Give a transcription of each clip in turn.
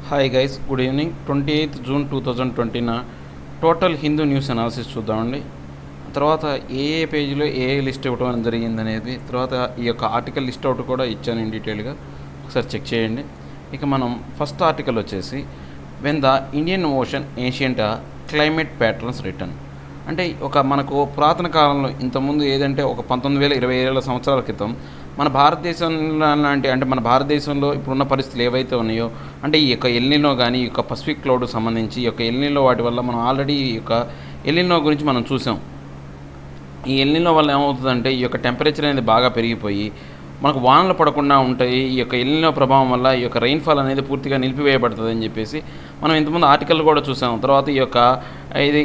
Hi guys, good evening. 28 June 2020 total Hindu news analysis చూద్దామండి. తర్వాత ఏ పేజీలో ఏ లిస్ట్ ఇవ్వడం జరిగింది అనేది, తర్వాత ఈ యొక్క ఆర్టికల్ లిస్ట్ అవుట్ కూడా ఇచ్చాను ఇన్ డీటెయిల్గా, ఒకసారి చెక్ చేయండి. ఇక మనం ఫస్ట్ ఆర్టికల్ వచ్చేసి when the Indian ocean ancient climate patterns return. అంటే మనకు పురాతన కాలంలో ఇంతకుముందు ఏదంటే ఒక 19,000-20,000 సంవత్సరాల క్రితం మన భారతదేశం లాంటి మన భారతదేశంలో ఇప్పుడున్న పరిస్థితులు ఏవైతే ఉన్నాయో, అంటే ఈ యొక్క ఎల్నినో కానీ, ఈ యొక్క పసిఫిక్ క్లౌడ్ సంబంధించి ఈ యొక్క ఎల్నినో వాటి వల్ల మనం ఆల్రెడీ ఈ యొక్క ఎల్నినో గురించి మనం చూసాం. ఈ ఎల్నినో వల్ల ఏమవుతుందంటే ఈ యొక్క టెంపరేచర్ అనేది బాగా పెరిగిపోయి మనకు వానలు పడకుండా ఉంటాయి. ఈ యొక్క ఎల్నినో ప్రభావం వల్ల ఈ యొక్క రెయిన్ఫాల్ అనేది పూర్తిగా నిలిపివేయబడుతుంది అని చెప్పేసి మనం ఇంతకుముందు ఆర్టికల్ కూడా చూసాం. తర్వాత ఈ యొక్క ఇది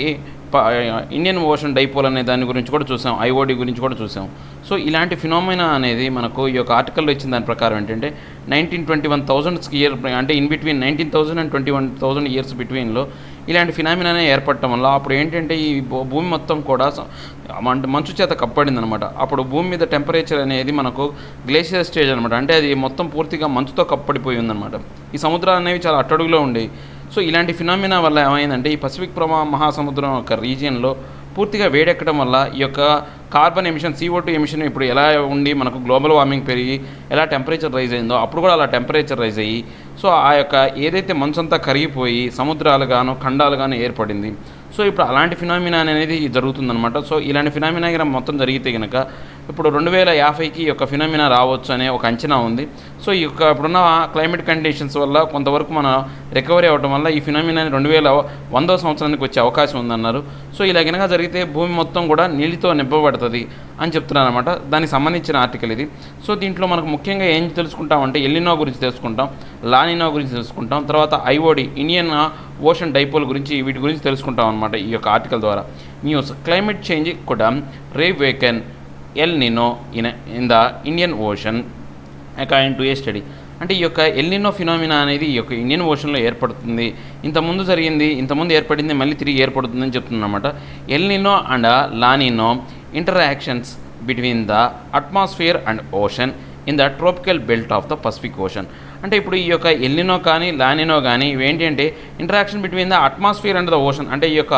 ఇండియన్ ఓషన్ డైపోల్ అనే దాని గురించి కూడా చూసాం, ఐఓడి గురించి కూడా చూసాం. సో ఇలాంటి ఫినామినా అనేది మనకు ఈ యొక్క ఆర్టికల్లో ఇచ్చిన దాని ప్రకారం ఏంటంటే 1921,000 ఇయర్, అంటే ఇన్ బిట్వీన్ 19,000 and 21,000 ఇయర్స్ బిట్వీన్లో ఇలాంటి ఫినామినానే ఏర్పడటం వల్ల అప్పుడు ఏంటంటే ఈ భూమి మొత్తం కూడా మంచు చేత కప్పడింది అనమాట. అప్పుడు భూమి మీద టెంపరేచర్ అనేది మనకు గ్లేషియర్ స్టేజ్ అనమాట, అంటే అది మొత్తం పూర్తిగా మంచుతో కప్పడిపోయి ఉందన్నమాట. ఈ సముద్రాలు అనేవి చాలా అట్టడుగులో ఉండేవి. సో ఇలాంటి ఫినామినా వల్ల ఏమైందంటే ఈ పసిఫిక్ మహాసముద్రం యొక్క రీజియన్లో పూర్తిగా వేడెక్కడం వల్ల ఈ యొక్క కార్బన్ ఎమిషన్, CO2 ఎమిషన్ ఇప్పుడు ఎలా ఉండి మనకు గ్లోబల్ వార్మింగ్ పెరిగి ఎలా టెంపరేచర్ రైజ్ అయిందో అప్పుడు కూడా అలా టెంపరేచర్ రైజ్ అయ్యి సో ఆ యొక్క ఏదైతే మంచంతా కరిగిపోయి సముద్రాలు గాను ఖండాలు గాను ఏర్పడింది. సో ఇప్పుడు అలాంటి ఫినామినా అనేది జరుగుతుందన్నమాట. సో ఇలాంటి ఫినామినా మొత్తం జరిగితే కనుక ఇప్పుడు 2050కి ఈ యొక్క ఫినామినా రావచ్చు అనే ఒక అంచనా ఉంది. సో ఈ యొక్క ఇప్పుడున్న క్లైమేట్ కండిషన్స్ వల్ల కొంతవరకు మన రికవరీ అవ్వడం వల్ల ఈ ఫినామినా 2100వ సంవత్సరానికి వచ్చే అవకాశం ఉందన్నారు. సో ఇలా కనుక జరిగితే భూమి మొత్తం కూడా నీళ్ళతో నింపబడుతుంది అని చెప్తున్నారు అనమాట. దానికి సంబంధించిన ఆర్టికల్ ఇది. సో దీంట్లో మనకు ముఖ్యంగా ఏం తెలుసుకుంటామంటే ఎల్నినో గురించి తెలుసుకుంటాం, లానినో గురించి తెలుసుకుంటాం, తర్వాత ఐఓడి ఇండియన్ ఓషన్ డైపోల్ గురించి, వీటి గురించి తెలుసుకుంటాం అనమాట ఈ యొక్క ఆర్టికల్ ద్వారా. న్యూస్ క్లైమేట్ చేంజ్ కూడా reawaken El Nino in the Indian Ocean according to a study. అంటే ఈ యొక్క ఎల్నినో ఫినామినా అనేది ఈ యొక్క ఇండియన్ ఓషన్లో ఏర్పడుతుంది. ఇంతకుముందు ఏర్పడింది, మళ్ళీ తిరిగి ఏర్పడుతుందని చెప్తుందన్నమాట. El Nino and La Nina interactions between the atmosphere and ocean in the tropical belt of the Pacific Ocean. అంటే ఇప్పుడు ఈ యొక్క ఎల్నినో కానీ లానినో కానీ ఇవేంటి అంటే interaction between the atmosphere and the ocean, అంటే ఈ యొక్క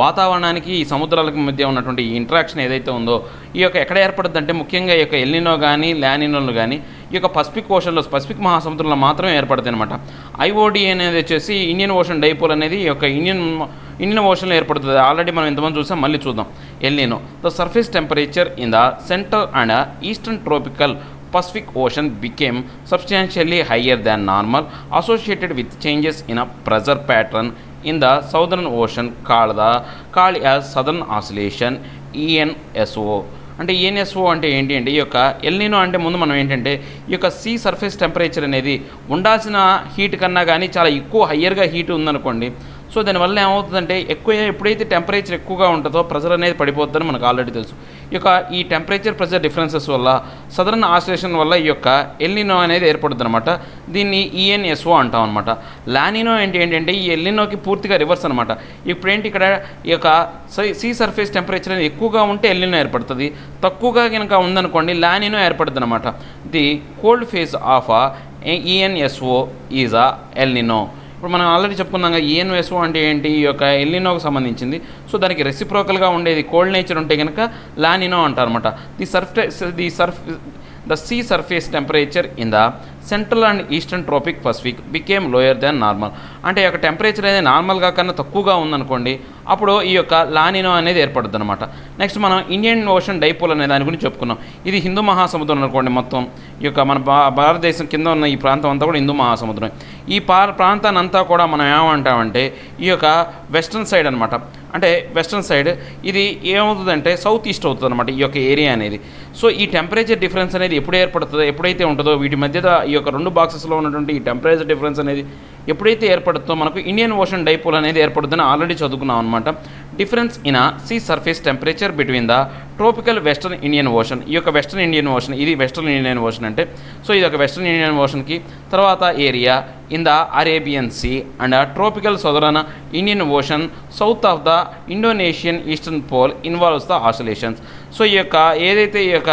వాతావరణానికి ఈ సముద్రాలకు మధ్య ఉన్నటువంటి ఈ ఇంటరాక్షన్ ఏదైతే ఉందో ఈ యొక్క ఎక్కడ ఏర్పడుతుంది అంటే ముఖ్యంగా ఈ యొక్క ఎల్నినో కానీ లానినోలు కానీ ఈ యొక్క పసిఫిక్ ఓషన్లో, పసిఫిక్ మహాసముద్రంలో మాత్రమే ఏర్పడుతుంది అనమాట. ఐఓడి అనేది వచ్చేసి ఇండియన్ ఓషన్ డైపోల్ అనేది ఈ యొక్క ఇండియన్ ఓషన్లో ఏర్పడుతుంది. ఆల్రెడీ మనం ఇంతమంది చూసాం, మళ్ళీ చూద్దాం. El Niño the surface temperature in the centre and eastern tropical Pacific Ocean became substantially higher than normal, associated with changes in a pressure pattern in the Southern Ocean called as Southern Oscillation, ENSO. అంటే ENSO అంటే ఏంటి అంటే ఈ యొక్క El Niño అంటే ముందు మనం ఏంటంటే ఈ యొక్క సీ సర్ఫేస్ టెంపరేచర్ అనేది ఉండాల్సిన హీట్ కన్నా కానీ చాలా ఎక్కువ హయ్యర్గా హీట్ ఉందనుకోండి. సో దానివల్ల ఏమవుతుందంటే ఎప్పుడైతే టెంపరేచర్ ఎక్కువగా ఉంటుందో ప్రెజర్ అనేది పడిపోతుందని మనకు ఆల్రెడీ తెలుసు. ఈ టెంపరేచర్ ప్రెజర్ డిఫరెన్సెస్ వల్ల సదరన్ ఆసిలేషన్ వల్ల ఈ యొక్క ఎల్నినో అనేది ఏర్పడుతుంది అనమాట. దీన్ని ENSO అంటాం అనమాట. లానినో ఏంటంటే ఈ ఎల్నినోకి పూర్తిగా రివర్స్ అనమాట. ఇప్పుడేంటి ఇక్కడ ఈ యొక్క సీ సర్ఫేస్ టెంపరేచర్ అనేది ఎక్కువగా ఉంటే ఎల్నినో ఏర్పడుతుంది, తక్కువగా కనుక ఉందనుకోండి లానినో ఏర్పడుతుంది అనమాట. The cold phase of ENSO is El Niño. ఇప్పుడు మనం ఆల్రెడీ చెప్పుకున్నాం ENSO అంటే ఏంటి, ఈ యొక్క ఎల్నినోకి సంబంధించింది. సో దానికి రెసిప్రోకల్గా ఉండేది కోల్డ్ నేచర్ ఉంటే కనుక లానినో అంటారనమాట. The see surface temperature in the central and eastern tropic Pacific became lower than normal. అంటే ఈ యొక్క టెంపరేచర్ అనేది నార్మల్గా కన్నా తక్కువగా ఉందనుకోండి, అప్పుడు ఈ యొక్క లానినో అనేది ఏర్పడుతుంది అనమాట. నెక్స్ట్ మనం ఇండియన్ ఓషన్ డైపోల్ అనే దాని గురించి చెప్పుకున్నాం. ఇది హిందూ మహాసముద్రం అనుకోండి. మొత్తం ఈ యొక్క మన భారతదేశం కింద ఉన్న ఈ ప్రాంతం అంతా కూడా హిందూ మహాసముద్రం. ఈ ప్రాంతాన్ని అంతా కూడా మనం ఏమంటామంటే ఈ యొక్క వెస్ట్రన్ సైడ్ అనమాట. అంటే వెస్ట్రన్ సైడ్ ఇది ఏమవుతుందంటే సౌత్ ఈస్ట్ అవుతుంది అనమాట ఈ యొక్క ఏరియా అనేది. సో ఈ టెంపరేచర్ డిఫరెన్స్ అనేది ఎప్పుడైతే ఉంటుందో వీటి మధ్య ఈ యొక్క రెండు బాక్సెస్లో ఉన్నటువంటి ఈ టెంపరేచర్ డిఫరెన్స్ అనేది ఎప్పుడైతే ఏర్పడుతుందో మనకు ఇండియన్ ఓషన్ డైపోల్ అనేది ఏర్పడుతుందని ఆల్రెడీ చదువుకున్నాం అనమాట. Difference in sea surface temperature between the tropical western Indian ocean. ఈ యొక్క వెస్టర్న్ ఇండియన్ ఓషన్, ఇది వెస్టర్న్ ఇండియన్ ఓషన్ అంటే సో ఇది ఒక వెస్టర్న్ ఇండియన్ ఓషన్కి తర్వాత area in the Arabian sea and tropical southern Indian ocean south of the Indonesian eastern pole involves the oscillations. So ఈ యొక్క ఏదైతే ఈ యొక్క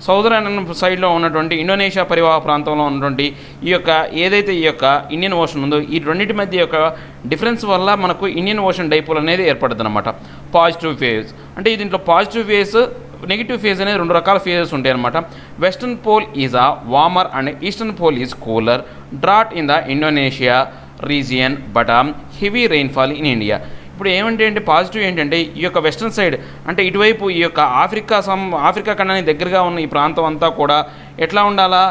సౌదర్న్ సైడ్లో ఉన్నటువంటి ఇండోనేషియా పరివాహ ప్రాంతంలో ఉన్నటువంటి ఈ యొక్క ఏదైతే ఈ యొక్క ఇండియన్ ఓషన్ ఉందో ఈ రెండింటి మధ్య యొక్క డిఫరెన్స్ వల్ల మనకు ఇండియన్ ఓషన్ డైపోల్ అనేది ఏర్పడుతుంది అనమాట. పాజిటివ్ ఫేజ్ అంటే దీంట్లో పాజిటివ్ ఫేజ్, నెగిటివ్ ఫేజ్ అనేది రెండు రకాల ఫేజెస్ ఉంటాయి అనమాట. Western pole is a warmer and eastern pole is cooler. Drought in the Indonesia region but heavy rainfall in India. ఇప్పుడు ఏమంటే పాజిటివ్ ఏంటంటే ఈ యొక్క వెస్ట్రన్ సైడ్ అంటే ఇటువైపు ఈ యొక్క ఆఫ్రికా ఖండానికి దగ్గరగా ఉన్న ఈ ప్రాంతం అంతా కూడా ఎట్లా ఉండాలా,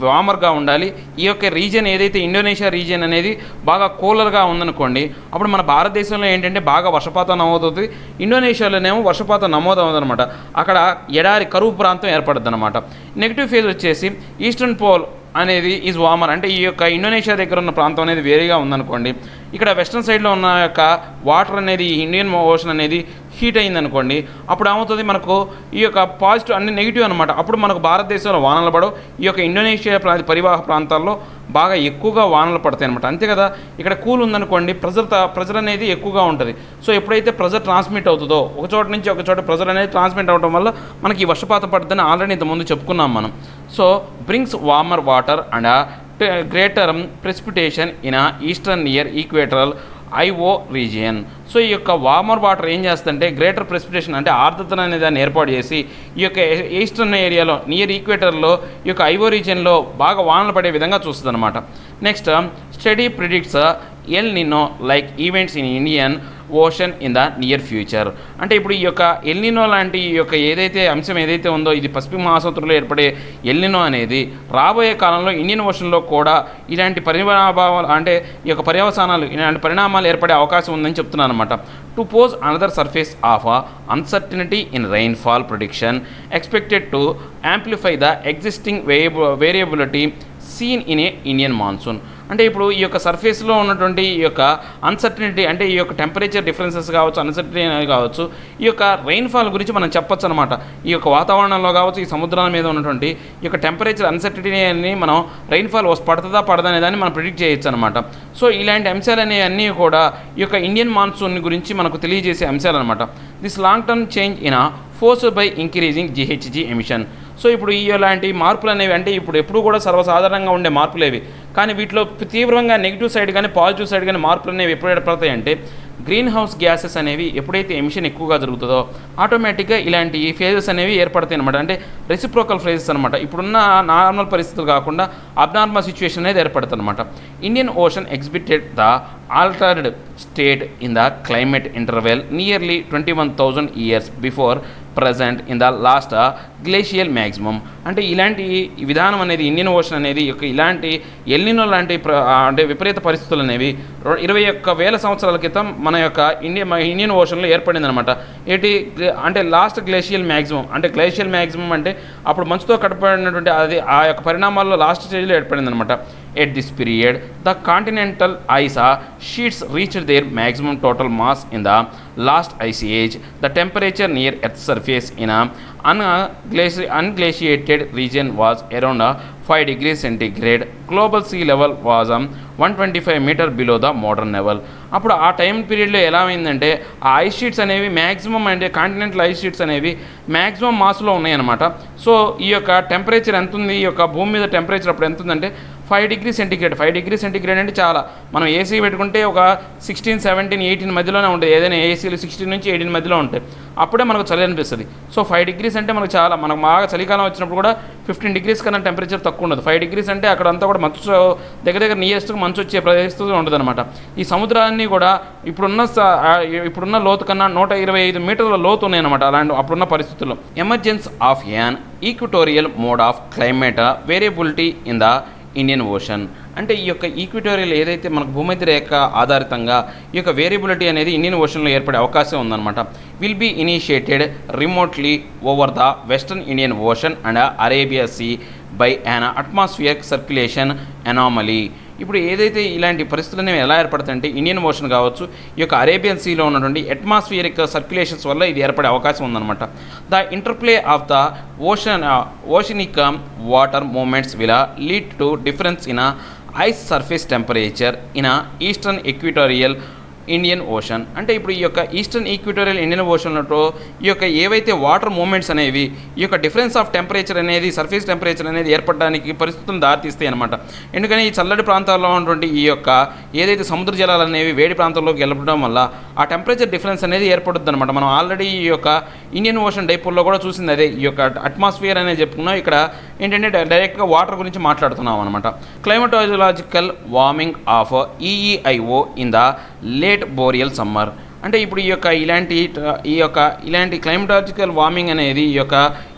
వామర్గా ఉండాలి. ఈ యొక్క రీజియన్ ఏదైతే ఇండోనేషియా రీజియన్ అనేది బాగా కూలర్గా ఉందనుకోండి, అప్పుడు మన భారతదేశంలో ఏంటంటే బాగా వర్షపాతం నమోదవుతుంది, ఇండోనేషియాలోనేమో వర్షపాతం నమోదవుతుందన్నమాట. అక్కడ ఎడారి కరువు ప్రాంతం ఏర్పడుతుంది అనమాట. నెగిటివ్ ఫేజ్ వచ్చేసి ఈస్టర్న్ పోల్ అనేది ఈజ్ వార్మర్ అంటే ఈ యొక్క ఇండోనేషియా దగ్గర ఉన్న ప్రాంతం అనేది వేరేగా ఉందనుకోండి, ఇక్కడ వెస్ట్రన్ సైడ్లో ఉన్న యొక్క వాటర్ అనేది ఇండియన్ ఓషన్ అనేది హీట్ అయిందనుకోండి, అప్పుడు ఏమవుతుంది మనకు ఈ యొక్క పాజిటివ్ అన్ని నెగిటివ్ అనమాట. అప్పుడు మనకు భారతదేశంలో వానలు పడవు, ఈ యొక్క ఇండోనేషియా పరివాహక ప్రాంతాల్లో బాగా ఎక్కువగా వానలు పడతాయి అనమాట. అంతే కదా, ఇక్కడ కూల్ ఉందనుకోండి ప్రెజర్ అనేది ఎక్కువగా ఉంటుంది. సో ఎప్పుడైతే ప్రెజర్ ట్రాన్స్మిట్ అవుతుందో ఒక చోట నుంచి ఒక చోట ప్రెజర్ అనేది ట్రాన్స్మిట్ అవ్వడం వల్ల మనకి ఈ వర్షపాతం పడుతుందని ఆల్రెడీ ఇంతకుముందు చెప్పుకున్నాం మనం. So brings warmer water and greater precipitation in eastern near equatorial IO region. So ఈ యొక్క వార్మర్ వాటర్ ఏం చేస్తుందంటే గ్రేటర్ ప్రెసిపిటేషన్ అంటే ఆర్ద్రత అనే దాన్ని ఏర్పాటు చేసి ఈ యొక్క ఈస్టర్న్ ఏరియాలో నియర్ ఈక్వేటర్లో ఈ యొక్క ఐఓ రీజియన్లో బాగా వానలు పడే విధంగా చూస్తుంది అనమాట. Next study predicts El Nino like events in Indian Ocean in the near future. అంటే ఇప్పుడు ఈ యొక్క ఎల్నినో లాంటి ఈ యొక్క ఏదైతే అంశం ఏదైతే ఉందో ఇది పసిఫిక్ మహాసముద్రంలో ఏర్పడే ఎల్నినో అనేది రాబోయే కాలంలో ఇండియన్ ఓషన్లో కూడా ఇలాంటి పరిణామాలు అంటే ఈ యొక్క పర్యవసానాలు ఇలాంటి పరిణామాలు ఏర్పడే అవకాశం ఉందని చెప్తున్నాను అనమాట. To pose another surface of uncertainty in rainfall prediction expected to amplify the existing variability seen in a Indian monsoon. అంటే ఇప్పుడు ఈ యొక్క సర్ఫేస్లో ఉన్నటువంటి ఈ యొక్క అన్సర్టనిటీ అంటే ఈ యొక్క టెంపరేచర్ డిఫరెన్సెస్ కావచ్చు, అన్సర్టనిటీ అనేది కావచ్చు, ఈ యొక్క రెయిన్ఫాల్ గురించి మనం చెప్పొచ్చు అనమాట. ఈ యొక్క వాతావరణంలో కావచ్చు, ఈ సముద్రాల మీద ఉన్నటువంటి ఈ యొక్క టెంపరేచర్ అన్సర్టనిటీ అని మనం రెయిన్ఫాల్ పడుతుందా పడదా అనే దాన్ని మనం ప్రిడిక్ట్ చేయొచ్చు అనమాట. సో ఇలాంటి అంశాలు అనేవన్నీ కూడా ఈ యొక్క ఇండియన్ మాన్సూన్ గురించి మనకు తెలియజేసే అంశాలు అనమాట. This long term change in forced by increasing GHG emission. So ఇప్పుడు ఇలాంటి మార్పులు అనేవి అంటే ఇప్పుడు ఎప్పుడు కూడా సర్వసాధారణంగా ఉండే మార్పులు ఏవి, కానీ వీటిలో తీవ్రంగా నెగిటివ్ సైడ్ కానీ పాజిటివ్ సైడ్ కానీ మార్పులు అనేవి ఎప్పుడు ఏర్పడతాయి అంటే గ్రీన్ హౌస్ గ్యాసెస్ అనేవి ఎప్పుడైతే ఎమిషన్ ఎక్కువగా జరుగుతుందో ఆటోమేటిక్గా ఇలాంటి ఫేజెస్ అనేవి ఏర్పడతాయి అనమాట. అంటే రెసిప్రోకల్ ఫేజెస్ అనమాట. ఇప్పుడున్న నార్మల్ పరిస్థితులు కాకుండా అబ్నార్మల్ సిచ్యువేషన్ అనేది ఏర్పడుతుంది అనమాట. Indian ocean exhibited the altered state in the climate interval nearly 21,000 years before present in the last glacial maximum. అంటే ఇలాంటి విధానం అనేది ఇండియన్ ఓషన్ అనేది ఇలాంటి ఎల్నినో లాంటి అంటే విపరీత పరిస్థితులు అనేవి 21,000 సంవత్సరాల క్రితం మన యొక్క ఇండియన్ ఓషన్లో ఏర్పడిందనమాట. అంటే లాస్ట్ గ్లేషియల్ మ్యాక్సిమం అంటే గ్లేషియల్ మ్యాక్సిమం అంటే అప్పుడు మంచుతో కట్టబడినటువంటి అది ఆ యొక్క పరిణామాల్లో లాస్ట్ స్టేజ్లో ఏర్పడిందనమాట. At this period, the continental ice sheets reached their maximum total mass in the last ice age. The temperature near Earth's surface in a unglaciated region was around 5 degrees centigrade. Global sea level was 125 meter below the modern level. అప్పుడు ఆ time పీరియడ్లో ఎలా అయిందంటే ఆ ice sheets అనేవి maximum అంటే continental ice sheets అనేవి maximum Maslow ఉన్నాయన్నమాట. సో ఈ యొక్క టెంపరేచర్ ఎంత ఉంది, ఈ యొక్క భూమి మీద టెంపరేచర్ అప్పుడు ఎంత ఉందంటే 5 degrees centigrade. 5 degrees centigrade అంటే చాలా, మనం ఏసీ పెట్టుకుంటే ఒక 16, 17, 18 మధ్యలోనే ఉంటుంది. ఏదైనా ఏసీలు 16 నుంచి 18 మధ్యలో ఉంటాయి. అప్పుడే మనకు చలి అనిపిస్తుంది. సో 5 degrees అంటే మనకు చాలా, మనకు బాగా చలికాలం వచ్చినప్పుడు కూడా 15 degrees కన్నా టెంపరేచర్ తక్కువ ఉండదు. 5 degrees అంటే అక్కడ అంతా కూడా మంచు దగ్గర నియరెస్ట్గా మంచు వచ్చే ప్రదేశంలో ఉంటుంది అనమాట. ఈ సముద్రాన్ని కూడా ఇప్పుడున్న లోతు కన్నా 125 మీటర్ల లోతు ఉన్నాయన్నమాట. అలాంటి అప్పుడున్న పరిస్థితుల్లో emergence of an equatorial mode of climate variability in the Indian ocean. అంటే ఈ యొక్క ఈక్విటోరియల్ ఏదైతే మనకు భూమధ్య రేఖ ఆధారితంగా ఈ యొక్క వేరియబిలిటీ అనేది ఇండియన్ ఓషన్లో ఏర్పడే అవకాశం ఉందన్నమాట. Will be initiated remotely over the western Indian ocean and Arabia sea by an atmosphere circulation anomaly. ఇప్పుడు ఏదైతే ఇలాంటి పరిస్థితులు అనేవి ఎలా ఏర్పడతాయంటే ఇండియన్ ఓషన్ కావచ్చు, ఈ యొక్క అరేబియన్ సీలో ఉన్నటువంటి అట్మాస్ఫియరిక్ సర్క్యులేషన్స్ వల్ల ఇది ఏర్పడే అవకాశం ఉందన్నమాట. The interplay of the oceanic water movements will lead to difference in ice surface temperature in eastern equatorial Indian ocean. అంటే ఇప్పుడు ఈ యొక్క ఈస్టర్న్ ఈక్వటోరియల్ ఇండియన్ ఓషన్లో ఈ యొక్క ఏవైతే వాటర్ మూమెంట్స్ అనేవి ఈ యొక్క డిఫరెన్స్ ఆఫ్ టెంపరేచర్ అనేది సర్ఫేస్ టెంపరేచర్ అనేది ఏర్పడడానికి పరిస్థితులను దారితీస్తాయి అనమాట. ఎందుకని ఈ చల్లటి ప్రాంతాల్లో ఉన్నటువంటి ఈ యొక్క ఏదైతే సముద్ర జలాలు అనేవి వేడి ప్రాంతాల్లోకి వెళ్ళడం వల్ల ఆ టెంపరేచర్ డిఫరెన్స్ అనేది ఏర్పడుతుంది అనమాట. మనం ఆల్రెడీ ఈ యొక్క ఇండియన్ ఓషన్ డైపోల్లో కూడా చూసింది అదే. ఈ యొక్క అట్మాస్ఫియర్ అనేది చెప్పుకున్నాం, ఇక్కడ ఏంటంటే డైరెక్ట్గా వాటర్ గురించి మాట్లాడుతున్నాం అనమాట. Climatological warming of EEIO in the late boreal summer. అంటే ఇప్పుడు ఇలాంటి క్లైమటాలజికల్ వార్మింగ్ అనేది ఈ యొక్క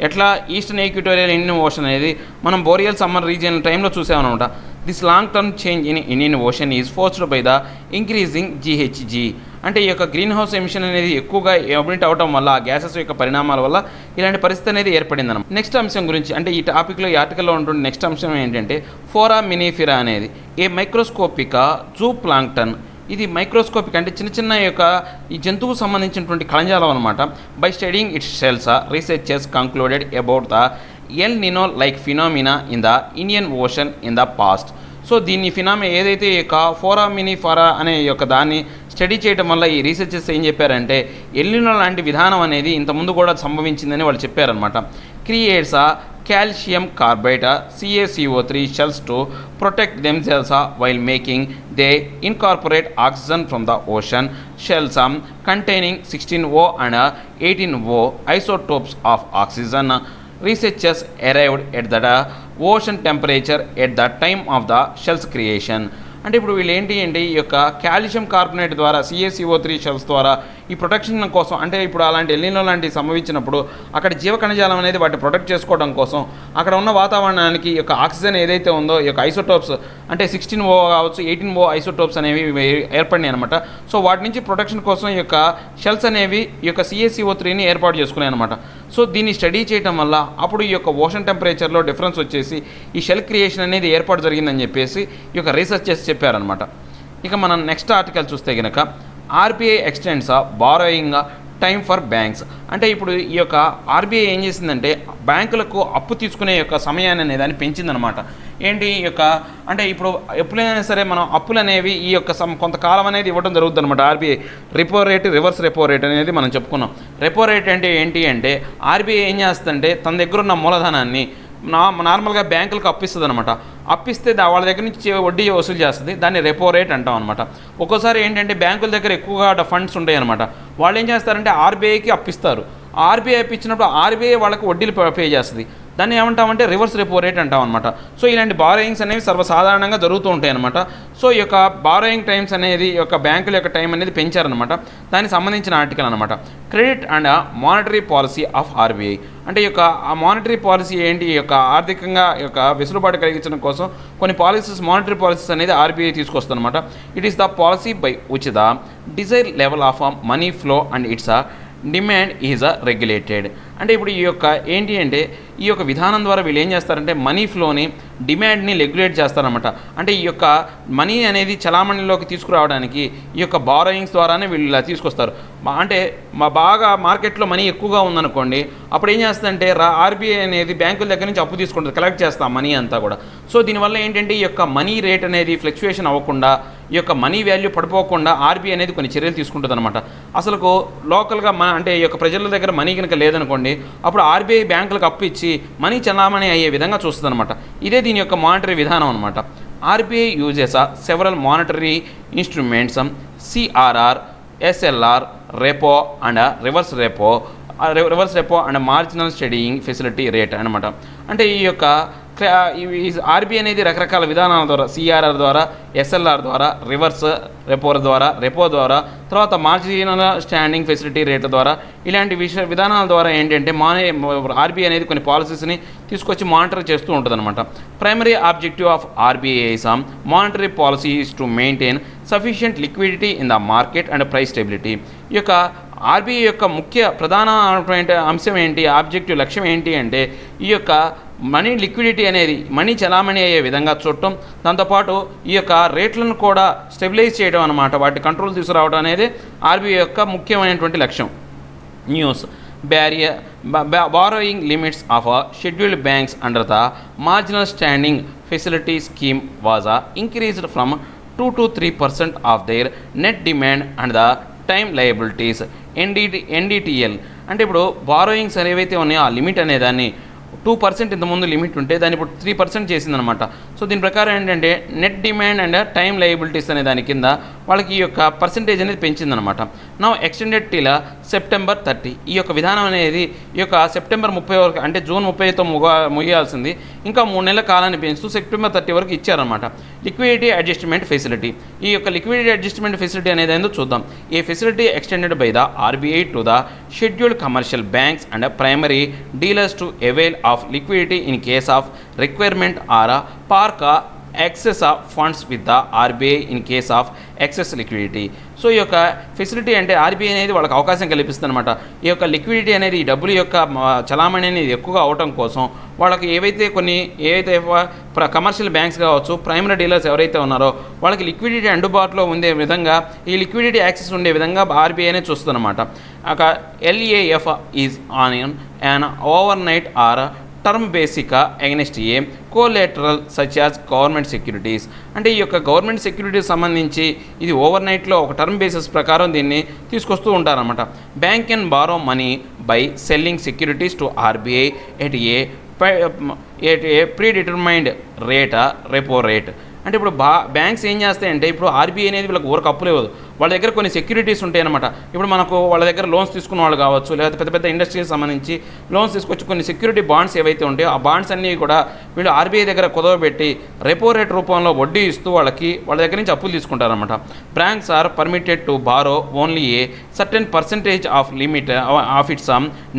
ఎట్లా ఈస్టర్న్ ఈక్వటోరియల్ ఇండియన్ ఓషన్ అనేది మనం బోరియల్ సమ్మర్ రీజియన్ టైంలో చూసామన్నమాట. This long term change in Indian Ocean is forced by the increasing GHG. అంటే ఈ యొక్క గ్రీన్ హౌస్ ఎమిషన్ అనేది ఎక్కువగా ఎమిట్ అవడం వల్ల ఆ గ్యాసెస్ యొక్క పరిణామాల వల్ల ఇలాంటి పరిస్థితి అనేది ఏర్పడింది అన్నమాట. నెక్స్ట్ అంశం గురించి అంటే ఈ టాపిక్లో ఈ ఆర్టికల్లో ఉంటుంది నెక్స్ట్ అంశం ఏంటంటే ఫోరామినిఫెరా అనేది ఏ మైక్రోస్కోపిక జూ ప్లాంక్టన్. ఇది మైక్రోస్కోపిక్ అంటే చిన్న చిన్న యొక్క ఈ జంతువుకు సంబంధించినటువంటి కణజాలం అనమాట. By studying it's shells researchers concluded about the L Nino like phenomena in the Indian Ocean in the past. So దీన్ని ఏదైతే ఈ యొక్క ఫోరామినిఫెరా అనే యొక్క దాన్ని స్టడీ చేయడం వల్ల ఈ రీసెర్చర్స్ ఏం చెప్పారంటే ఎల్నినో లాంటి విధానం అనేది ఇంతకుముందు కూడా సంభవించిందని వాళ్ళు చెప్పారనమాట. Creates calcium carbide CaCO3 shells to protect themselves while making. They incorporate oxygen from the ocean shells containing 16O and 18O isotopes of oxygen. Researchers arrived at the ocean temperature at the time of the shell's creation. అంటే ఇప్పుడు వీళ్ళు ఏంటి అంటే ఈ యొక్క calcium carbonate ద్వారా CaCO3 shells ద్వారా ఈ ప్రొటెక్షన్ కోసం అంటే ఇప్పుడు అలాంటి ఎల్నినో లాంటివి సంభవించినప్పుడు అక్కడ జీవ కణజాలం అనేది వాటిని ప్రొటెక్ట్ చేసుకోవడం కోసం అక్కడ ఉన్న వాతావరణానికి ఈ యొక్క ఆక్సిజన్ ఏదైతే ఉందో ఈ యొక్క ఐసోటోప్స్ అంటే 16O కావచ్చు 18O ఐసోటోప్స్ అనేవి ఏర్పడినాయి అనమాట. సో వాటి నుంచి ప్రొటెక్షన్ కోసం ఈ యొక్క షెల్స్ అనేవి ఈ యొక్క CaCO3ని ఏర్పాటు చేసుకున్నాయి అనమాట. సో దీన్ని స్టడీ చేయడం వల్ల అప్పుడు ఈ యొక్క ఓషన్ టెంపరేచర్లో డిఫరెన్స్ వచ్చేసి ఈ షెల్ క్రియేషన్ అనేది ఏర్పాటు జరిగిందని చెప్పేసి ఈ యొక్క రీసెర్చర్స్ చెప్పారనమాట. ఇక మనం నెక్స్ట్ ఆర్టికల్ చూస్తే కనుక RBI extends borrowing time for banks. అంటే ఇప్పుడు ఈ యొక్క ఆర్బీఐ ఏం చేసిందంటే బ్యాంకులకు అప్పు తీసుకునే యొక్క సమయాన్ని అనేది దాన్ని పెంచిందనమాట. ఏంటి ఈ యొక్క అంటే ఇప్పుడు ఎప్పుడైనా సరే మనం అప్పులు అనేవి ఈ యొక్క కొంతకాలం అనేది ఇవ్వడం జరుగుతుంది అనమాట. RBI repo rate reverse repo rate అనేది మనం చెప్పుకున్నాం. రెపో రేట్ అంటే ఏంటి అంటే ఆర్బీఐ ఏం చేస్తుందంటే తన దగ్గర ఉన్న మూలధనాన్ని నార్మల్గా బ్యాంకులకు అప్పిస్తుంది అనమాట. అప్పిస్తే వాళ్ళ దగ్గర నుంచి వడ్డీ వసూలు చేస్తుంది, దాన్ని రెపో రేట్ అంటాం అనమాట. ఒక్కోసారి ఏంటంటే బ్యాంకుల దగ్గర ఎక్కువగా ఫండ్స్ ఉంటాయి అనమాట. వాళ్ళు ఏం చేస్తారంటే ఆర్బీఐకి అప్పిస్తారు. ఆర్బీఐ ఇచ్చినప్పుడు ఆర్బీఐ వాళ్ళకి వడ్డీలు పే చేస్తుంది. దాన్ని ఏమంటామంటే రివర్స్ రెపో రేట్ అంటాం అనమాట. సో ఇలాంటి బారోయింగ్స్ అనేవి సర్వసాధారణంగా జరుగుతూ ఉంటాయి అనమాట. సో ఈ యొక్క బారోయింగ్ టైమ్స్ అనేది ఈ యొక్క బ్యాంకుల యొక్క టైం అనేది పెంచారనమాట. దానికి సంబంధించిన ఆర్టికల్ అనమాట. Credit and monetary policy of RBI. అంటే ఈ యొక్క ఆ మానిటరీ పాలసీ ఏంటి, ఈ యొక్క ఆర్థికంగా ఈ యొక్క వెసులుబాటు కలిగించడం కోసం కొన్ని పాలసీస్ మానిటరీ పాలసీస్ అనేది ఆర్బీఐ తీసుకొస్తుంది అనమాట. It is the policy by which the desire level of money flow and it's demand is regulated. అంటే ఇప్పుడు ఈ యొక్క ఏంటి అంటే ఈ యొక్క విధానం ద్వారా వీళ్ళు ఏం చేస్తారంటే మనీ ఫ్లోని డిమాండ్ని రెగ్యులేట్ చేస్తారనమాట. అంటే ఈ యొక్క మనీ అనేది చలామణిలోకి తీసుకురావడానికి ఈ యొక్క బారోయింగ్స్ ద్వారానే వీళ్ళు ఇలా తీసుకొస్తారు. అంటే బాగా మార్కెట్లో మనీ ఎక్కువగా ఉందనుకోండి, అప్పుడు ఏం చేస్తుందంటే ఆర్బీఐ అనేది బ్యాంకుల దగ్గర నుంచి అప్పు తీసుకుంటుంది, కలెక్ట్ చేస్తాం మనీ అంతా కూడా. సో దీనివల్ల ఏంటంటే ఈ యొక్క మనీ రేట్ అనేది ఫ్లక్చుయేషన్ అవ్వకుండా ఈ యొక్క మనీ వాల్యూ పడిపోకుండా ఆర్బీఐ అనేది కొన్ని చర్యలు తీసుకుంటుంది అనమాట. అసలుకు లోకల్గా అంటే ఈ యొక్క ప్రజల దగ్గర మనీ కనుక లేదనుకోండి, అప్పుడు ఆర్బీఐ బ్యాంకులకు అప్పు ఇచ్చి మనీ చలామణి అయ్యే విధంగా చూస్తుంది అనమాట. ఇదే దీని యొక్క మానిటరీ విధానం అనమాట. RBI uses several monetary instruments CRR, SLR, repo and reverse repo and marginal studying facility rate అనమాట. అంటే ఈ యొక్క ఆర్బీఐ అనేది రకరకాల విధానాల ద్వారా సిఆర్ఆర్ ద్వారా, ఎస్ఎల్ఆర్ ద్వారా, రివర్స్ రెపో ద్వారా తర్వాత మార్జినల్ స్టాండింగ్ ఫెసిలిటీ రేట్ ద్వారా ఇలాంటి విధానాల ద్వారా ఏంటంటే ఆర్బీఐ అనేది కొన్ని పాలసీస్ని తీసుకొచ్చి మానిటర్ చేస్తూ ఉంటుంది అనమాట. Primary objective of RBI monetary policy is to maintain sufficient liquidity in the market and price stability. ఈ యొక్క ఆర్బీఐ యొక్క ప్రధానమైన అంశం ఏంటి, ఆబ్జెక్టివ్ లక్ష్యం ఏంటి అంటే ఈ యొక్క మనీ లిక్విడిటీ అనేది మనీ చలామణి అయ్యే విధంగా చూడటం, దాంతోపాటు ఈ యొక్క రేట్లను కూడా స్టెబిలైజ్ చేయడం అనమాట, వాటి కంట్రోల్ తీసుకురావడం అనేది ఆర్బీఐ యొక్క ముఖ్యమైనటువంటి లక్ష్యం. News borrowing limits of scheduled banks under the marginal standing facility scheme was increased from 2 to 3% of their net demand and the time liabilities NDTL. అంటే ఇప్పుడు బారోయింగ్స్ ఏవైతే ఉన్నాయో ఆ లిమిట్ అనే దాన్ని 2% ఇంతకుముందు లిమిట్ ఉంటే దాన్ని ఇప్పుడు 3% చేసిందనమాట. సో దీని ప్రకారం ఏంటంటే net demand and time liabilities అనే దాని కింద వాళ్ళకి ఈ యొక్క పర్సంటేజ్ అనేది పెంచిందనమాట. Now extended till September 30. ఈ యొక్క విధానం అనేది ఈ యొక్క సెప్టెంబర్ 30 వరకు, అంటే జూన్ 30తో ముగియాల్సింది ఇంకా 3 నెలల కాలాన్ని పెంచుతూ సెప్టెంబర్ 30 వరకు ఇచ్చారనమాట. Liquidity adjustment facility. ఈ యొక్క లిక్విడిటీ అడ్జస్ట్మెంట్ ఫెసిలిటీ అనేది ఏందో చూద్దాం. ఈ facility extended by the RBI to the scheduled commercial banks and primary dealers to avail of liquidity in case of requirement or park excess of funds with the RBI in case of excess liquidity. So ఈ యొక్క facility అంటే RBI అనేది వాళ్ళకి అవకాశం కల్పిస్తుంది అనమాట. ఈ యొక్క లిక్విడిటీ అనేది ఈ డబ్బుల యొక్క చలామణి అనేది ఎక్కువగా అవటం కోసం వాళ్ళకి ఏవైతే కమర్షియల్ బ్యాంక్స్ కావచ్చు, ప్రైమరీ డీలర్స్ ఎవరైతే ఉన్నారో వాళ్ళకి లిక్విడిటీ అందుబాటులో ఉండే విధంగా, ఈ లిక్విడిటీ యాక్సెస్ ఉండే విధంగా ఆర్బీఐ అనేది చూస్తుందన్నమాట. LAF is on an overnight or term basic against A collateral such as government securities. అంటే ఈ యొక్క గవర్నమెంట్ సెక్యూరిటీస్ సంబంధించి ఇది ఓవర్ నైట్లో ఒక టర్మ్ బేసిస్ ప్రకారం దీన్ని తీసుకొస్తూ ఉంటారన్నమాట. Bank can borrow money by selling securities to RBI at a pre determined rate repo rate. అంటే ఇప్పుడు బ్యాంక్స్ ఏం చేస్తాయంటే ఇప్పుడు ఆర్బీఐ అనేది వీళ్ళకి ఊరికి అప్పులు ఇవ్వదు. వాళ్ళ దగ్గర కొన్ని సెక్యూరిటీస్ ఉంటాయి అనమాట. ఇప్పుడు మనకు వాళ్ళ దగ్గర లోన్స్ తీసుకున్న వాళ్ళు కావచ్చు, లేకపోతే పెద్ద పెద్ద ఇండస్ట్రీకి సంబంధించి లోన్స్ తీసుకొచ్చి కొన్ని సెక్యూరిటీ బాండ్స్ ఏవైతే ఉంటాయో ఆ బాండ్స్ అన్నీ కూడా వీళ్ళు ఆర్బీఐ దగ్గర కుదవబెట్టి రెపో రేట్ రూపంలో వడ్డీ ఇస్తూ వాళ్ళ దగ్గర నుంచి అప్పులు తీసుకుంటారనమాట. Banks are permitted to borrow only a certain percentage of limit of its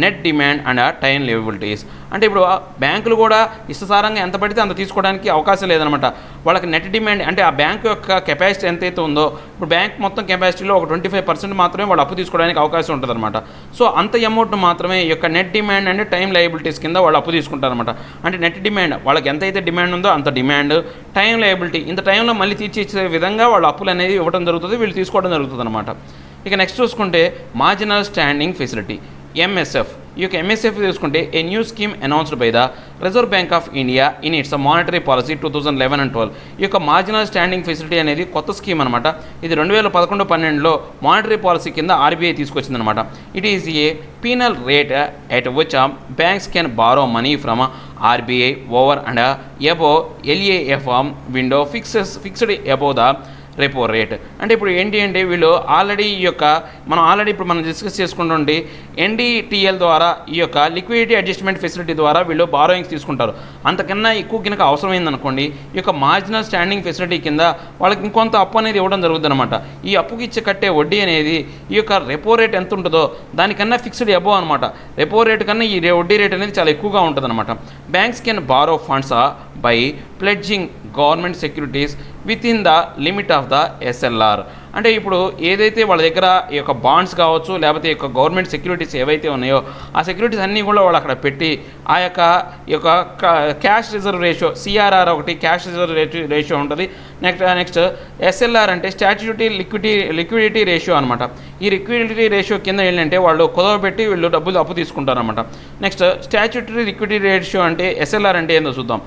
net demand and time liabilities. అంటే ఇప్పుడు బ్యాంకులు కూడా ఇష్టసారంగా ఎంత పడితే అంత తీసుకోవడానికి అవకాశం లేదనమాట. వాళ్ళకి నెట్ డిమాండ్ అంటే ఆ బ్యాంకు యొక్క కెపాసిటీ ఎంతైతే ఉందో, ఇప్పుడు బ్యాంక్ మొత్తం కెపాసిటీలో ఒక 25% మాత్రమే వాళ్ళు అప్పు తీసుకోవడానికి అవకాశం ఉంటుంది అనమాట. సో అంత అమౌంట్ మాత్రమే ఈ యొక్క net demand and time liabilities కింద వాళ్ళు అప్పు తీసుకుంటారనమాట. అంటే నెట్ డిమాండ్ వాళ్ళకి ఎంతైతే డిమాండ్ ఉందో అంత డిమాండ్, టైం లయబిలిటీ ఇంత టైంలో మళ్ళీ తీర్చిచ్చే విధంగా వాళ్ళ అప్పులు అనేది ఇవ్వడం జరుగుతుంది, వీళ్ళు తీసుకోవడం జరుగుతుంది అనమాట. ఇక నెక్స్ట్ చూసుకుంటే మార్జినల్ స్టాండింగ్ ఫెసిలిటీ MSF. ఈ యొక్క MSF చూసుకుంటే a new scheme announced by the reserve bank of India in it's monetary policy 2011 and 12. ఈ యొక్క మార్జినల్ స్టాండింగ్ ఫెసిలిటీ అనేది కొత్త స్కీమ్ అనమాట. ఇది 2011-12లో మానిటరీ పాలసీ కింద ఆర్బీఐ తీసుకొచ్చిందనమాట. It is a penal rate at which banks can borrow money from RBI over and above LAF window fixed above the repo rate. అంటే ఇప్పుడు ఏంటి అంటే వీళ్ళు ఆల్రెడీ ఇప్పుడు మనం డిస్కస్ చేసుకుంటుంటే NDTL ద్వారా ఈ యొక్క లిక్విడిటీ అడ్జస్ట్మెంట్ ఫెసిలిటీ ద్వారా వీళ్ళు బారోయింగ్స్ తీసుకుంటారు. అంతకన్నా ఎక్కువ కనుక అవసరమైందనుకోండి ఈ యొక్క మార్జినల్ స్టాండింగ్ ఫెసిలిటీ కింద వాళ్ళకి ఇంకొంత అప్పు అనేది ఇవ్వడం జరుగుతుంది అనమాట. ఈ అప్పుకి ఇచ్చే కట్టే వడ్డీ అనేది ఈ యొక్క రెపో రేట్ ఎంత ఉంటుందో దానికన్నా ఫిక్స్డ్ అబోవ్ అనమాట. రెపో రేట్ కన్నా ఈ వడ్డీ రేట్ అనేది చాలా ఎక్కువగా ఉంటుంది అనమాట. Banks can borrow funds by pledging government securities within the limit of the SLR. అంటే ఇప్పుడు ఏదైతే వాళ్ళ దగ్గర ఈ యొక్క బాండ్స్ కావచ్చు, లేకపోతే ఈ యొక్క గవర్నమెంట్ సెక్యూరిటీస్ ఏవైతే ఉన్నాయో ఆ సెక్యూరిటీస్ అన్నీ కూడా వాళ్ళు అక్కడ పెట్టి ఈ యొక్క క్యాష్ రిజర్వ్ రేషియో CRR ఒకటి క్యాష్ రిజర్వ్ రేషియో ఉంటుంది. నెక్స్ట్ SLR అంటే స్టాట్యూటరీ లిక్విడిటీ రేషియో అనమాట. ఈ లిక్విడిటీ రేషియో కింద ఏంటంటే వాళ్ళు కుదవబెట్టి వీళ్ళు డబ్బులు అప్పు తీసుకుంటారనమాట. నెక్స్ట్ స్టాట్యూటరీ లిక్విడిటీ రేషియో అంటే SLR అంటే ఏందో చూద్దాం.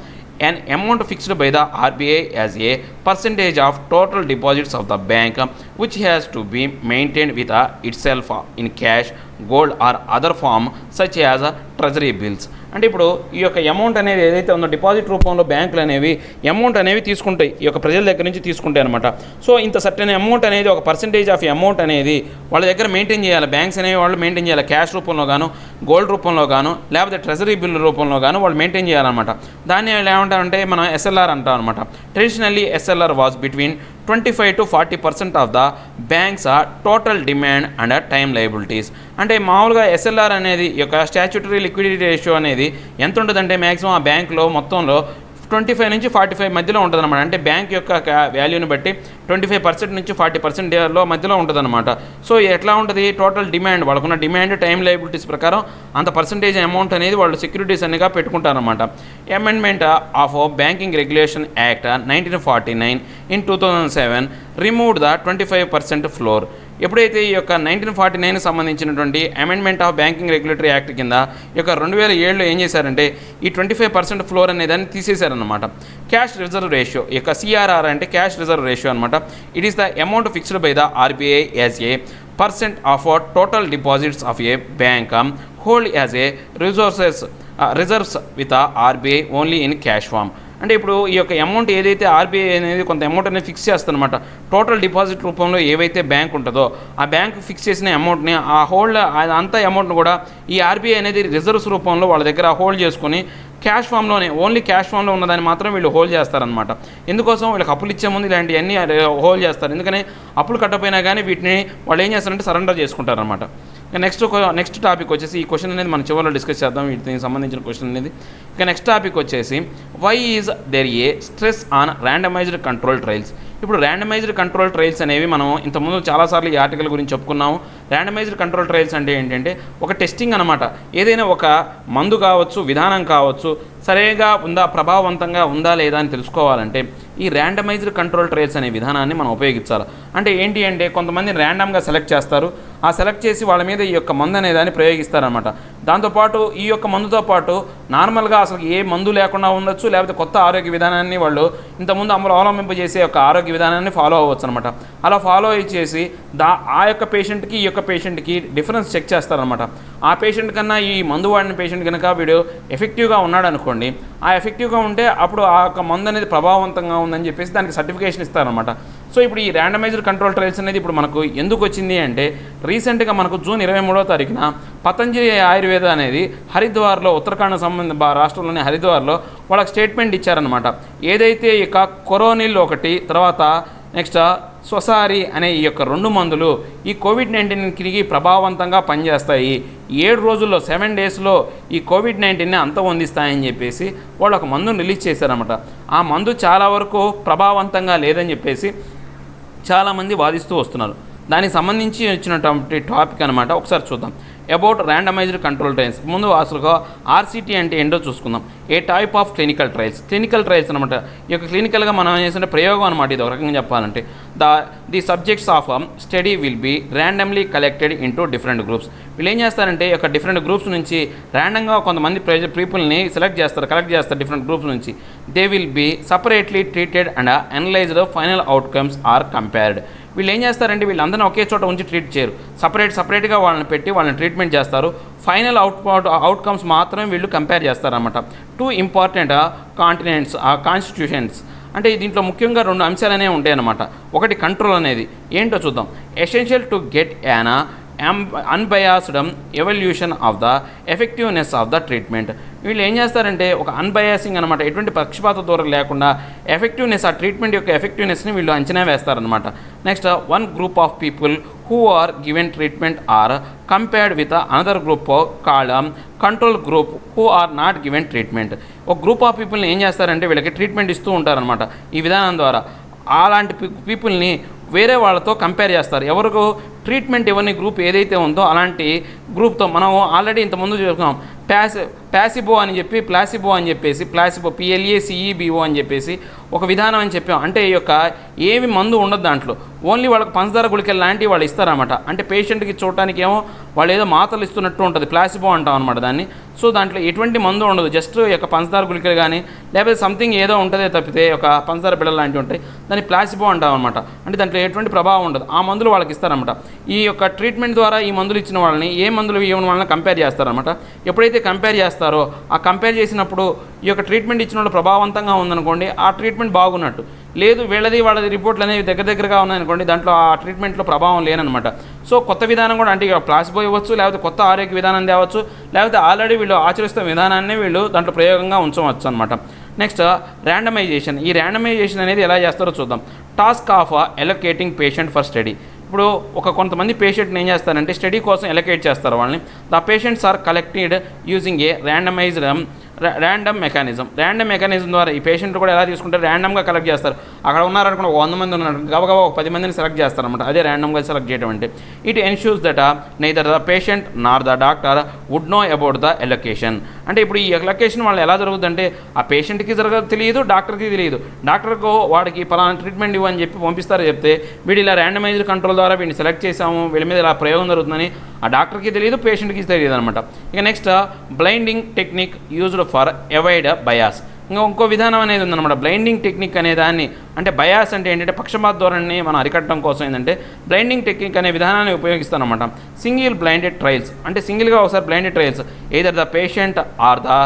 An amount fixed by the RBI as a percentage of total deposits of the bank, which has to be maintained with itself in cash, gold or other form such as treasury bills. అంటే ఇప్పుడు ఈ యొక్క amount అనేది ఏదైతే ఉందో deposit రూపంలో బ్యాంకులు అనేవి అమౌంట్ అనేవి తీసుకుంటాయి, ఈ యొక్క ప్రజల దగ్గర నుంచి తీసుకుంటాయి అనమాట. సో ఇంత సర్టెన్ అమౌంట్ అనేది ఒక పర్సంటేజ్ ఆఫ్ అమౌంట్ అనేది వాళ్ళ దగ్గర మెయింటైన్ చేయాలి. బ్యాంక్స్ అనేవి వాళ్ళు మెయింటైన్ చేయాలి. క్యాష్ రూపంలో గాను, గోల్డ్ రూపంలో గాను, లేకపోతే ట్రెజరీ బిల్ రూపంలో గాను వాళ్ళు మెయింటైన్ చేయాలన్నమాట. దాన్ని ఏమంటారంటే మనం SLR అంటాం అనమాట. Traditionally SLR was between 25 to 40% of the banks total demand and time liabilities. అంటే మామూలుగా SLR అనేది ఈ యొక్క స్టాట్యూటరీ లిక్విడిటీ రేషియో అనేది ఎంత ఉంటుందంటే మ్యాక్సిమం ఆ బ్యాంకులో మొత్తంలో 25 నుంచి 45 మధ్యలో ఉంటుంది అనమాట. అంటే బ్యాంక్ యొక్క వాల్యూని బట్టి 25% నుంచి 40% మధ్యలో ఉంటుంది అనమాట. సో ఎట్లా ఉంటుంది టోటల్ డిమాండ్ వాళ్ళకున్న డిమాండ్ టైమ్ లయబిలిటీస్ ప్రకారం అంత పర్సంటేజ్ అమౌంట్ అనేది వాళ్ళు securities అన్నిగా పెట్టుకుంటారనమాట. amendment of Banking Regulation Act 1949 in 2007 removed the 25% floor. ఎప్పుడైతే ఈ యొక్క 1949 సంబంధించినటువంటి amendment of banking regulatory act కింద ఈ యొక్క 2007లో ఏం చేశారంటే ఈ 25% ఫ్లోర్ అనే దాన్ని తీసేశారనమాట. క్యాష్ రిజర్వ్ రేషియో, ఈ యొక్క సిఆర్ఆర్ అంటే క్యాష్ రిజర్వ్ రేషియో అనమాట. It is the amount fixed by the RBI as a percent of total deposits of a bank hold as a reserves with RBI only in cash form. అంటే ఇప్పుడు ఈ యొక్క amount ఏదైతే RBI అనేది కొంత amount అనేది fix చేస్తుందన్నమాట. Total deposit రూపంలో ఏవైతే బ్యాంక్ ఉంటుందో ఆ బ్యాంక్ ఫిక్స్ చేసిన అమౌంట్ని ఆ హోల్డ్ అంతా అమౌంట్ని కూడా ఈ ఆర్బీఐ అనేది రిజర్వ్స్ రూపంలో వాళ్ళ దగ్గర హోల్డ్ చేసుకొని క్యాష్ ఫామ్లోనే ఓన్లీ క్యాష్ ఫామ్లో ఉన్నదాన్ని మాత్రం వీళ్ళు హోల్డ్ చేస్తారనమాట. ఎందుకోసం వీళ్ళకి అప్పులు ఇచ్చే ముందు ఇలాంటివన్నీ హోల్డ్ చేస్తారు. ఎందుకని అప్పులు కట్టపోయినా కానీ వీటిని వాళ్ళు ఏం చేస్తారంటే సరెండర్ చేసుకుంటారనమాట. నెక్స్ట్ టాపిక్ వచ్చేసి ఈ క్వశ్చన్ అనేది మనం చివరిలో డిస్కస్ చేద్దాం, వీటికి సంబంధించిన క్వశ్చన్ అనేది. ఇక నెక్స్ట్ టాపిక్ వచ్చేసి why is there a stress on randomised control trials. ఇప్పుడు ర్యాండమైజ్డ్ కంట్రోల్ ట్రయల్స్ అనేవి మనం ఇంతకుముందు చాలాసార్లు ఈ ఆర్టికల్ గురించి చెప్పుకున్నాము. ర్యాండమైజ్డ్ కంట్రోల్ ట్రయల్స్ అంటే ఏంటంటే ఒక టెస్టింగ్ అనమాట. ఏదైనా ఒక మందు కావచ్చు, విధానం కావచ్చు, సరిగా ఉందా, ప్రభావవంతంగా ఉందా లేదా అని తెలుసుకోవాలంటే ఈ ర్యాండమైజ్డ్ కంట్రోల్ ట్రయల్స్ అనే విధానాన్ని మనం ఉపయోగించాలి. అంటే ఏంటి అంటే కొంతమందిని ర్యాండమ్గా సెలెక్ట్ చేస్తారు. ఆ సెలెక్ట్ చేసి వాళ్ళ మీద ఈ యొక్క మందు అనే దాన్ని ప్రయోగిస్తారనమాట. దాంతోపాటు ఈ యొక్క మందుతో పాటు నార్మల్గా అసలు ఏ మందు లేకుండా ఉండొచ్చు, లేకపోతే కొత్త ఆరోగ్య విధానాన్ని వాళ్ళు ఇంతకుముందు అవలంబింప చేసే ఒక ఆరోగ్య విధానాన్ని ఫాలో అవ్వచ్చు అనమాట. అలా ఫాలో చేసి ఆ యొక్క పేషెంట్కి ఈ యొక్క పేషెంట్కి డిఫరెన్స్ చెక్ చేస్తారనమాట. ఆ పేషెంట్ కన్నా ఈ మందు వాడిన పేషెంట్ కనుక వీడు ఎఫెక్టివ్గా ఉన్నాడు అనుకోండి, ఆ ఎఫెక్టివ్గా ఉంటే అప్పుడు ఆ యొక్క మందు అనేది ప్రభావవంతంగా ఉందని చెప్పేసి దానికి సర్టిఫికేషన్ ఇస్తారనమాట. సో ఇప్పుడు ఈ ర్యాండమైజ్డ్ కంట్రోల్ ట్రయల్స్ అనేది ఇప్పుడు మనకు ఎందుకు వచ్చింది అంటే రీసెంట్గా మనకు జూన్ 23వ తారీఖున పతంజలి ఆయుర్వేద అనేది హరిద్వార్లో, ఉత్తరాఖండ్ రాష్ట్రంలోని హరిద్వార్లో వాళ్ళకి స్టేట్మెంట్ ఇచ్చారనమాట. ఏదైతే ఇక కొరోనిల్ ఒకటి, తర్వాత నెక్స్ట్ స్వసారి అనే ఈ యొక్క 2 మందులు ఈ కోవిడ్-19కి ప్రభావవంతంగా పనిచేస్తాయి, 7 రోజుల్లో 7 డేస్లో ఈ కోవిడ్-19ని అంతమొందిస్తాయని చెప్పేసి వాళ్ళు ఒక మందును రిలీజ్ చేశారన్నమాట. ఆ మందు చాలా వరకు ప్రభావవంతంగా లేదని చెప్పేసి చాలామంది వాదిస్తూ వస్తున్నారు. దానికి సంబంధించి వచ్చినటువంటి టాపిక్ అనమాట. ఒకసారి చూద్దాం. About randomised control trials. ముందు అసలుగా ఆర్సిటీ అంటే ఏంటో చూసుకుందాం. ఏ టైప్ ఆఫ్ క్లినికల్ ట్రయల్స్ అనమాట. ఈ యొక్క క్లినికల్గా మనం చేసిన ప్రయోగం అనమాట. ఇది ఒక రకంగా చెప్పాలంటే the subjects of study will be randomly collected into different groups. వీళ్ళు ఏం చేస్తారంటే ఈ యొక్క డిఫరెంట్ గ్రూప్స్ నుంచి ర్యాండమ్గా కొంతమంది పీపుల్ని కలెక్ట్ చేస్తారు డిఫరెంట్ గ్రూప్స్ నుంచి. They will be separately treated and analysed, final outcomes are compared. వీళ్ళు ఏం చేస్తారంటే వీళ్ళందరినీ ఒకే చోట ఉంచి ట్రీట్ చేయరు, సపరేట్గా వాళ్ళని పెట్టి వాళ్ళని ట్రీట్మెంట్ చేస్తారు. ఫైనల్ అవుట్కమ్స్ మాత్రమే వీళ్ళు కంపేర్ చేస్తారన్నమాట. 2 ఇంపార్టెంట్ కాన్స్టిట్యూషన్స్ అంటే దీంట్లో ముఖ్యంగా 2 అంశాలు అనేవి ఉంటాయి అన్నమాట. ఒకటి కంట్రోల్ అనేది ఏంటో చూద్దాం. Essential to get an unbiased evolution of the effectiveness of the treatment. వీళ్ళు ఏం చేస్తారంటే ఒక అన్బయాసింగ్ అనమాట, ఎటువంటి పక్షపాత దూరం లేకుండా ఎఫెక్టివ్నెస్, ఆ ట్రీట్మెంట్ యొక్క ఎఫెక్టివ్నెస్ని వీళ్ళు అంచనా వేస్తారనమాట. Next 1 group of people who are given treatment are compared with another group called control group who are not given treatment. ఒక గ్రూప్ ఆఫ్ పీపుల్ని ఏం చేస్తారంటే వీళ్ళకి ట్రీట్మెంట్ ఇస్తూ ఉంటారనమాట ఈ విధానం ద్వారా. అలాంటి పీపుల్ని వేరే వాళ్ళతో కంపేర్ చేస్తారు. ఎవరికి ట్రీట్మెంట్ ఇవ్వని గ్రూప్ ఏదైతే ఉందో అలాంటి గ్రూప్తో మనం ఆల్రెడీ ఇంతకుముందు చూసుకున్నాం. ప్లాసిబో అని చెప్పి ప్లాసిబో PLACEBO అని చెప్పేసి ఒక విధానం అని చెప్పాం. అంటే ఈ యొక్క ఏమి మందు ఉండదు దాంట్లో, ఓన్లీ వాళ్ళకి పంచదార గుళికలు లాంటివి వాళ్ళు ఇస్తారన్నమాట. అంటే పేషెంట్కి చూడటానికి ఏమో వాళ్ళు ఏదో మాతలు ఇస్తున్నట్టు ఉంటుంది, ప్లాసిబో అంటాం అనమాట దాన్ని. సో దాంట్లో ఎటువంటి మందు ఉండదు, జస్ట్ ఈ యొక్క పంచదార గుళికలు కానీ లేకపోతే సంథింగ్ ఏదో ఉంటుందే తప్పితే ఒక పంచదార బిళ్ళలు లాంటివి ఉంటాయి, దాన్ని ప్లాసిబో అంటాం అనమాట. అంటే దాంట్లో ఎటువంటి ప్రభావం ఉండదు. ఆ మందులు వాళ్ళకి ఇస్తారన్నమాట. ఈ యొక్క ట్రీట్మెంట్ ద్వారా ఈ మందులు ఇచ్చిన వాళ్ళని ఏ మందులు ఇవ్వని వాళ్ళని కంపేర్ చేస్తారన్నమాట. ఎప్పుడైతే కంపేర్ చేస్తారో ఆ కంపేర్ చేసినప్పుడు ఈ యొక్క ట్రీట్మెంట్ ఇచ్చిన వాళ్ళు ప్రభావవంతంగా ఉందనుకోండి, ఆ ట్రీట్మెంట్ బాగున్నట్టు. లేదు వాళ్ళది రిపోర్ట్లు అనేవి దగ్గరగా ఉన్నాయనుకోండి, దాంట్లో ఆ ట్రీట్మెంట్లో ప్రభావం లేననమాట. సో కొత్త విధానం కూడా అంటే ప్లాసిబో ఇవ్వచ్చు, లేకపోతే కొత్త ఆరోగ్య విధానం తేవచ్చు, లేకపోతే ఆల్రెడీ వీళ్ళు ఆచరిస్తున్న విధానాన్ని వీళ్ళు దాంట్లో ప్రయోగంగా ఉంచవచ్చు అనమాట. Next randomisation. ఈ ర్యాండమైజేషన్ అనేది ఎలా చేస్తారో చూద్దాం. Task of ఎలొకేటింగ్ patient for study. ఇప్పుడు కొంతమంది పేషెంట్ని ఏం చేస్తారంటే స్టడీ కోసం ఎలొకేట్ చేస్తారు వాళ్ళని. The patients are collected using a random mechanism ద్వారా ఈ పేషెంట్ కూడా ఎలా తీసుకుంటారు, ర్యాండమ్గా కలెక్ట్ చేస్తారు. అక్కడ ఉన్నారనుకోండి 100 మంది ఉన్నారు, గబగబా ఒక 10 మందిని సెలెక్ట్ చేస్తారనమాట. అదే ర్యాండమ్గా సెలెక్ట్ చేయడం అంటే. It ensures that neither the patient nor the doctor would know about the allocation. అంటే ఇప్పుడు ఈ ఎలొకేషన్ వాళ్ళు ఎలా జరుగుతుందంటే ఆ పేషెంట్కి తెలియదు, డాక్టర్కి తెలియదు. డాక్టర్కు వాడికి పలానా ట్రీట్మెంట్ ఇవ్వని చెప్పి పంపిస్తారు, చెప్తే వీడు ఇలా ర్యాండమైజ్డ్ కంట్రోల్ ద్వారా వీడిని సెలెక్ట్ చేసాము, వీళ్ళ మీద ఇలా ప్రయోగం జరుగుతుందని ఆ డాక్టర్కి తెలియదు, పేషెంట్కి తెలియదు అనమాట. ఇక next blinding technique used for avoid bias. ఇంకో విధానం అనేది ఉందన్నమాట. బ్లైండింగ్ టెక్నిక్ అనే దాన్ని, అంటే బయాస్ అంటే ఏంటంటే పక్షపాత ధోరణిని మనం అరికట్టడం కోసం ఏంటంటే బ్లైండింగ్ టెక్నిక్ అనే విధానాన్ని ఉపయోగిస్తానమాట. సింగిల్ బ్లైండెడ్ ట్రయల్స్ అంటే సింగిల్గా ఒకసారి blinded trials either the patient or the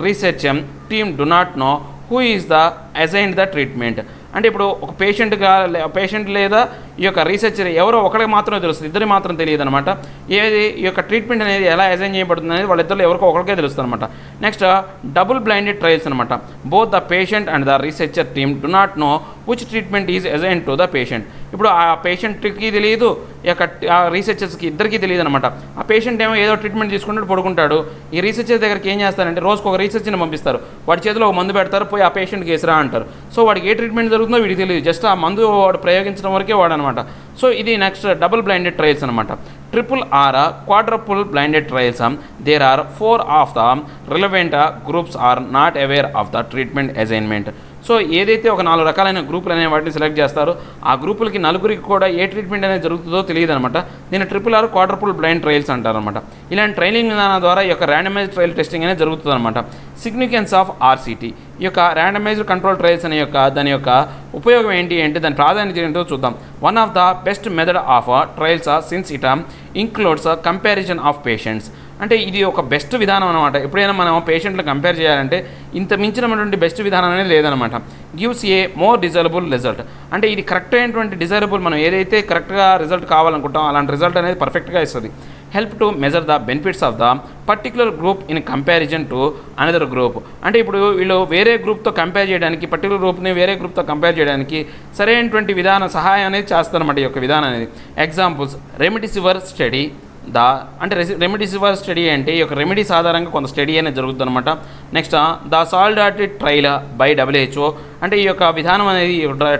research team do not know who is the assigned the treatment. అంటే ఇప్పుడు ఒక పేషెంట్ లేదా ఈ యొక్క రీసెర్చర్ ఎవరో ఒకరికి మాత్రమే తెలుస్తుంది, ఇద్దరికి మాత్రం తెలియదు అనమాట. ఏది ఈ యొక్క ట్రీట్మెంట్ అనేది ఎలా అసైన్ చేయబడుతుంది అనేది వాళ్ళిద్దరు ఎవరికో ఒకరికే తెలుస్తుంది అనమాట. నెక్స్ట్ డబుల్ బ్లైండెడ్ ట్రయల్స్ అనమాట. Both the patient and the researcher team do not know which treatment is assign to the patient. ఇప్పుడు ఆ పేషెంట్కి తెలియదు, ఈ యొక్క రీసెర్చర్స్కి ఇద్దరికీ తెలియదు అనమాట. ఆ పేషెంట్ ఏమో ఏదో ట్రీట్మెంట్ తీసుకుంటూ పడుకుంటాడు. ఈ రీసెర్చర్ దగ్గరికి ఏం చేస్తారంటే రోజుకు ఒక రీసెర్చర్ని పంపిస్తారు, వాడి చేతిలో ఒక మందు పెడతారు, పోయి ఆ పేషెంట్కి వేసిరా అంటారు. సో వాడికి ఏ ట్రీట్మెంట్ జరుగుతుందో వీడికి తెలియదు, జస్ట్ ఆ మందు వాడు ప్రయోగించడం వరకే వాడనమాట. సో ఇది నెక్స్ట్ డబుల్ బ్లైండెడ్ ట్రయల్స్ అనమాట. Triple or quadruple blinded trials there are 4 of the relevant groups are not aware of the treatment assignment. So ఏదైతే ఒక 4 రకాలైన గ్రూపులు అనే వాటిని సెలెక్ట్ చేస్తారో ఆ గ్రూపులకి 4 కూడా ఏ ట్రీట్మెంట్ అనేది జరుగుతుందో తెలియదు అనమాట. దీన్ని triple or quadruple blind trials అంటారనమాట. ఇలాంటి ట్రైనింగ్ విధానం ద్వారా ఈ యొక్క ర్యాండమైజ్డ్ ట్రయల్ టెస్టింగ్ అనేది జరుగుతుంది అనమాట. సిగ్నిఫికెన్స్ ఆఫ్ ఆర్సిటీ, ఈ యొక్క ర్యాండమైజ్డ్ కంట్రోల్ ట్రయల్స్ అనే దాని యొక్క ఉపయోగం ఏంటి అంటే దాని ప్రాధాన్యత ఏంటో చూద్దాం. One of the best method of trials since it includes comparison of patients. అంటే ఇది ఒక బెస్ట్ విధానం అనమాట. ఎప్పుడైనా మనం పేషెంట్లు కంపేర్ చేయాలంటే ఇంత మించినటువంటి బెస్ట్ విధానం అనేది లేదనమాట. Gives a more desirable result. అంటే ఇది కరెక్ట్ అయినటువంటి డిజైరబుల్, మనం ఏదైతే కరెక్ట్గా రిజల్ట్ కావాలనుకుంటాం అలాంటి రిజల్ట్ అనేది పర్ఫెక్ట్గా ఇస్తుంది. Help to measure the benefits of the particular group in comparison to another group. అంటే ఇప్పుడు వీళ్ళు వేరే గ్రూప్తో కంపేర్ చేయడానికి, పర్టికులర్ గ్రూప్ని వేరే గ్రూప్తో కంపేర్ చేయడానికి సరైనటువంటి విధాన సహాయం అనేది చేస్తారన్నమాట ఈ యొక్క విధానం అనేది. ఎగ్జాంపుల్స్ రెమిడిసివిర్ స్టడీ అంటే రెమిడిసివిర్ స్టడీ అంటే ఈ యొక్క రెమెడీస్ ఆధారంగా కొంత స్టడీ అనేది జరుగుతుంది అనమాట. Next the solidarity trial by WHO. అంటే ఈ యొక్క విధానం అనేది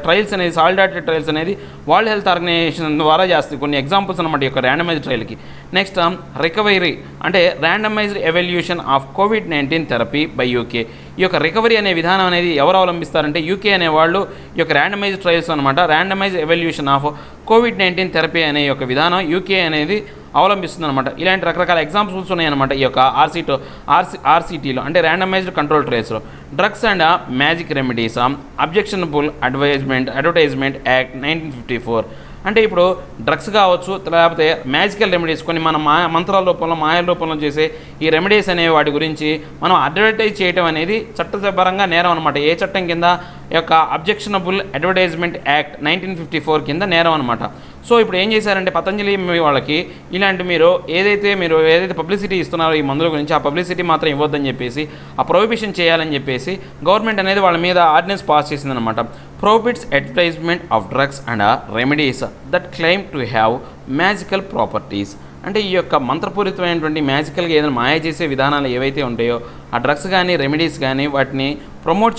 ట్రయల్స్ అనేది సాలిడారిటీ ట్రయల్స్ అనేది వరల్డ్ హెల్త్ ఆర్గనైజేషన్ ద్వారా చేస్తుంది. కొన్ని ఎగ్జాంపుల్స్ అనమాట ఈ యొక్క ర్యాండమైజ్డ్ ట్రయల్కి. నెక్స్ట్ రికవరీ అంటే randomised evolution of COVID-19 therapy by UK. ఈ యొక్క రికవరీ అనే విధానం అనేది ఎవరు అవలంబిస్తారంటే UK అనేవాళ్ళు ఈ యొక్క ర్యాండమైజ్డ్ ట్రయల్స్ అనమాట. Randomised evolution of COVID-19 therapy అనే యొక్క విధానం UK అనేది అవలంబిస్తుంది అనమాట. ఇలాంటి రకరకాల ఎగ్జాంపుల్స్ ఉన్నాయన్నమాట ఈ యొక్క ఆర్సిటీలో అంటే ర్యాండమైజ్డ్ కంట్రోల్ ట్రయల్స్లో. Drugs and magic remedies objectionable advertisement act 1954. అంటే ఇప్పుడు డ్రగ్స్ కావచ్చు, లేకపోతే మ్యాజికల్ రెమెడీస్, కొన్ని మన మంత్రాల రూపంలో మాయల రూపంలో చేసే ఈ రెమెడీస్ అనే వాటి గురించి మనం అడ్వర్టైజ్ చేయడం అనేది చట్టపరంగా నేరం అనమాట. ఏ చట్టం కింద? ఈ యొక్క అబ్జెక్షనబుల్ అడ్వర్టైజ్మెంట్ యాక్ట్ 1954 కింద నేరం అనమాట. సో ఇప్పుడు ఏం చేశారంటే పతంజలి వాళ్ళకి ఇలాంటి మీరు ఏదైతే పబ్లిసిటీ ఇస్తున్నారో ఈ మందుల గురించి ఆ పబ్లిసిటీ మాత్రం ఇవ్వద్దని చెప్పేసి ఆ ప్రొహిబిషన్ చేయాలని చెప్పేసి గవర్నమెంట్ అనేది వాళ్ళ మీద ఆర్డినెన్స్ పాస్ చేసిందనమాట. Prohibits advertisement of drugs and remedies that claim to have magical properties. అంటే ఈ యొక్క మంత్రపూరితమైనటువంటి మ్యాజికల్గా ఏదైనా మాయ చేసే విధానాలు ఏవైతే ఉంటాయో ఆ డ్రగ్స్ కానీ రెమెడీస్ కానీ వాటిని ప్రమోట్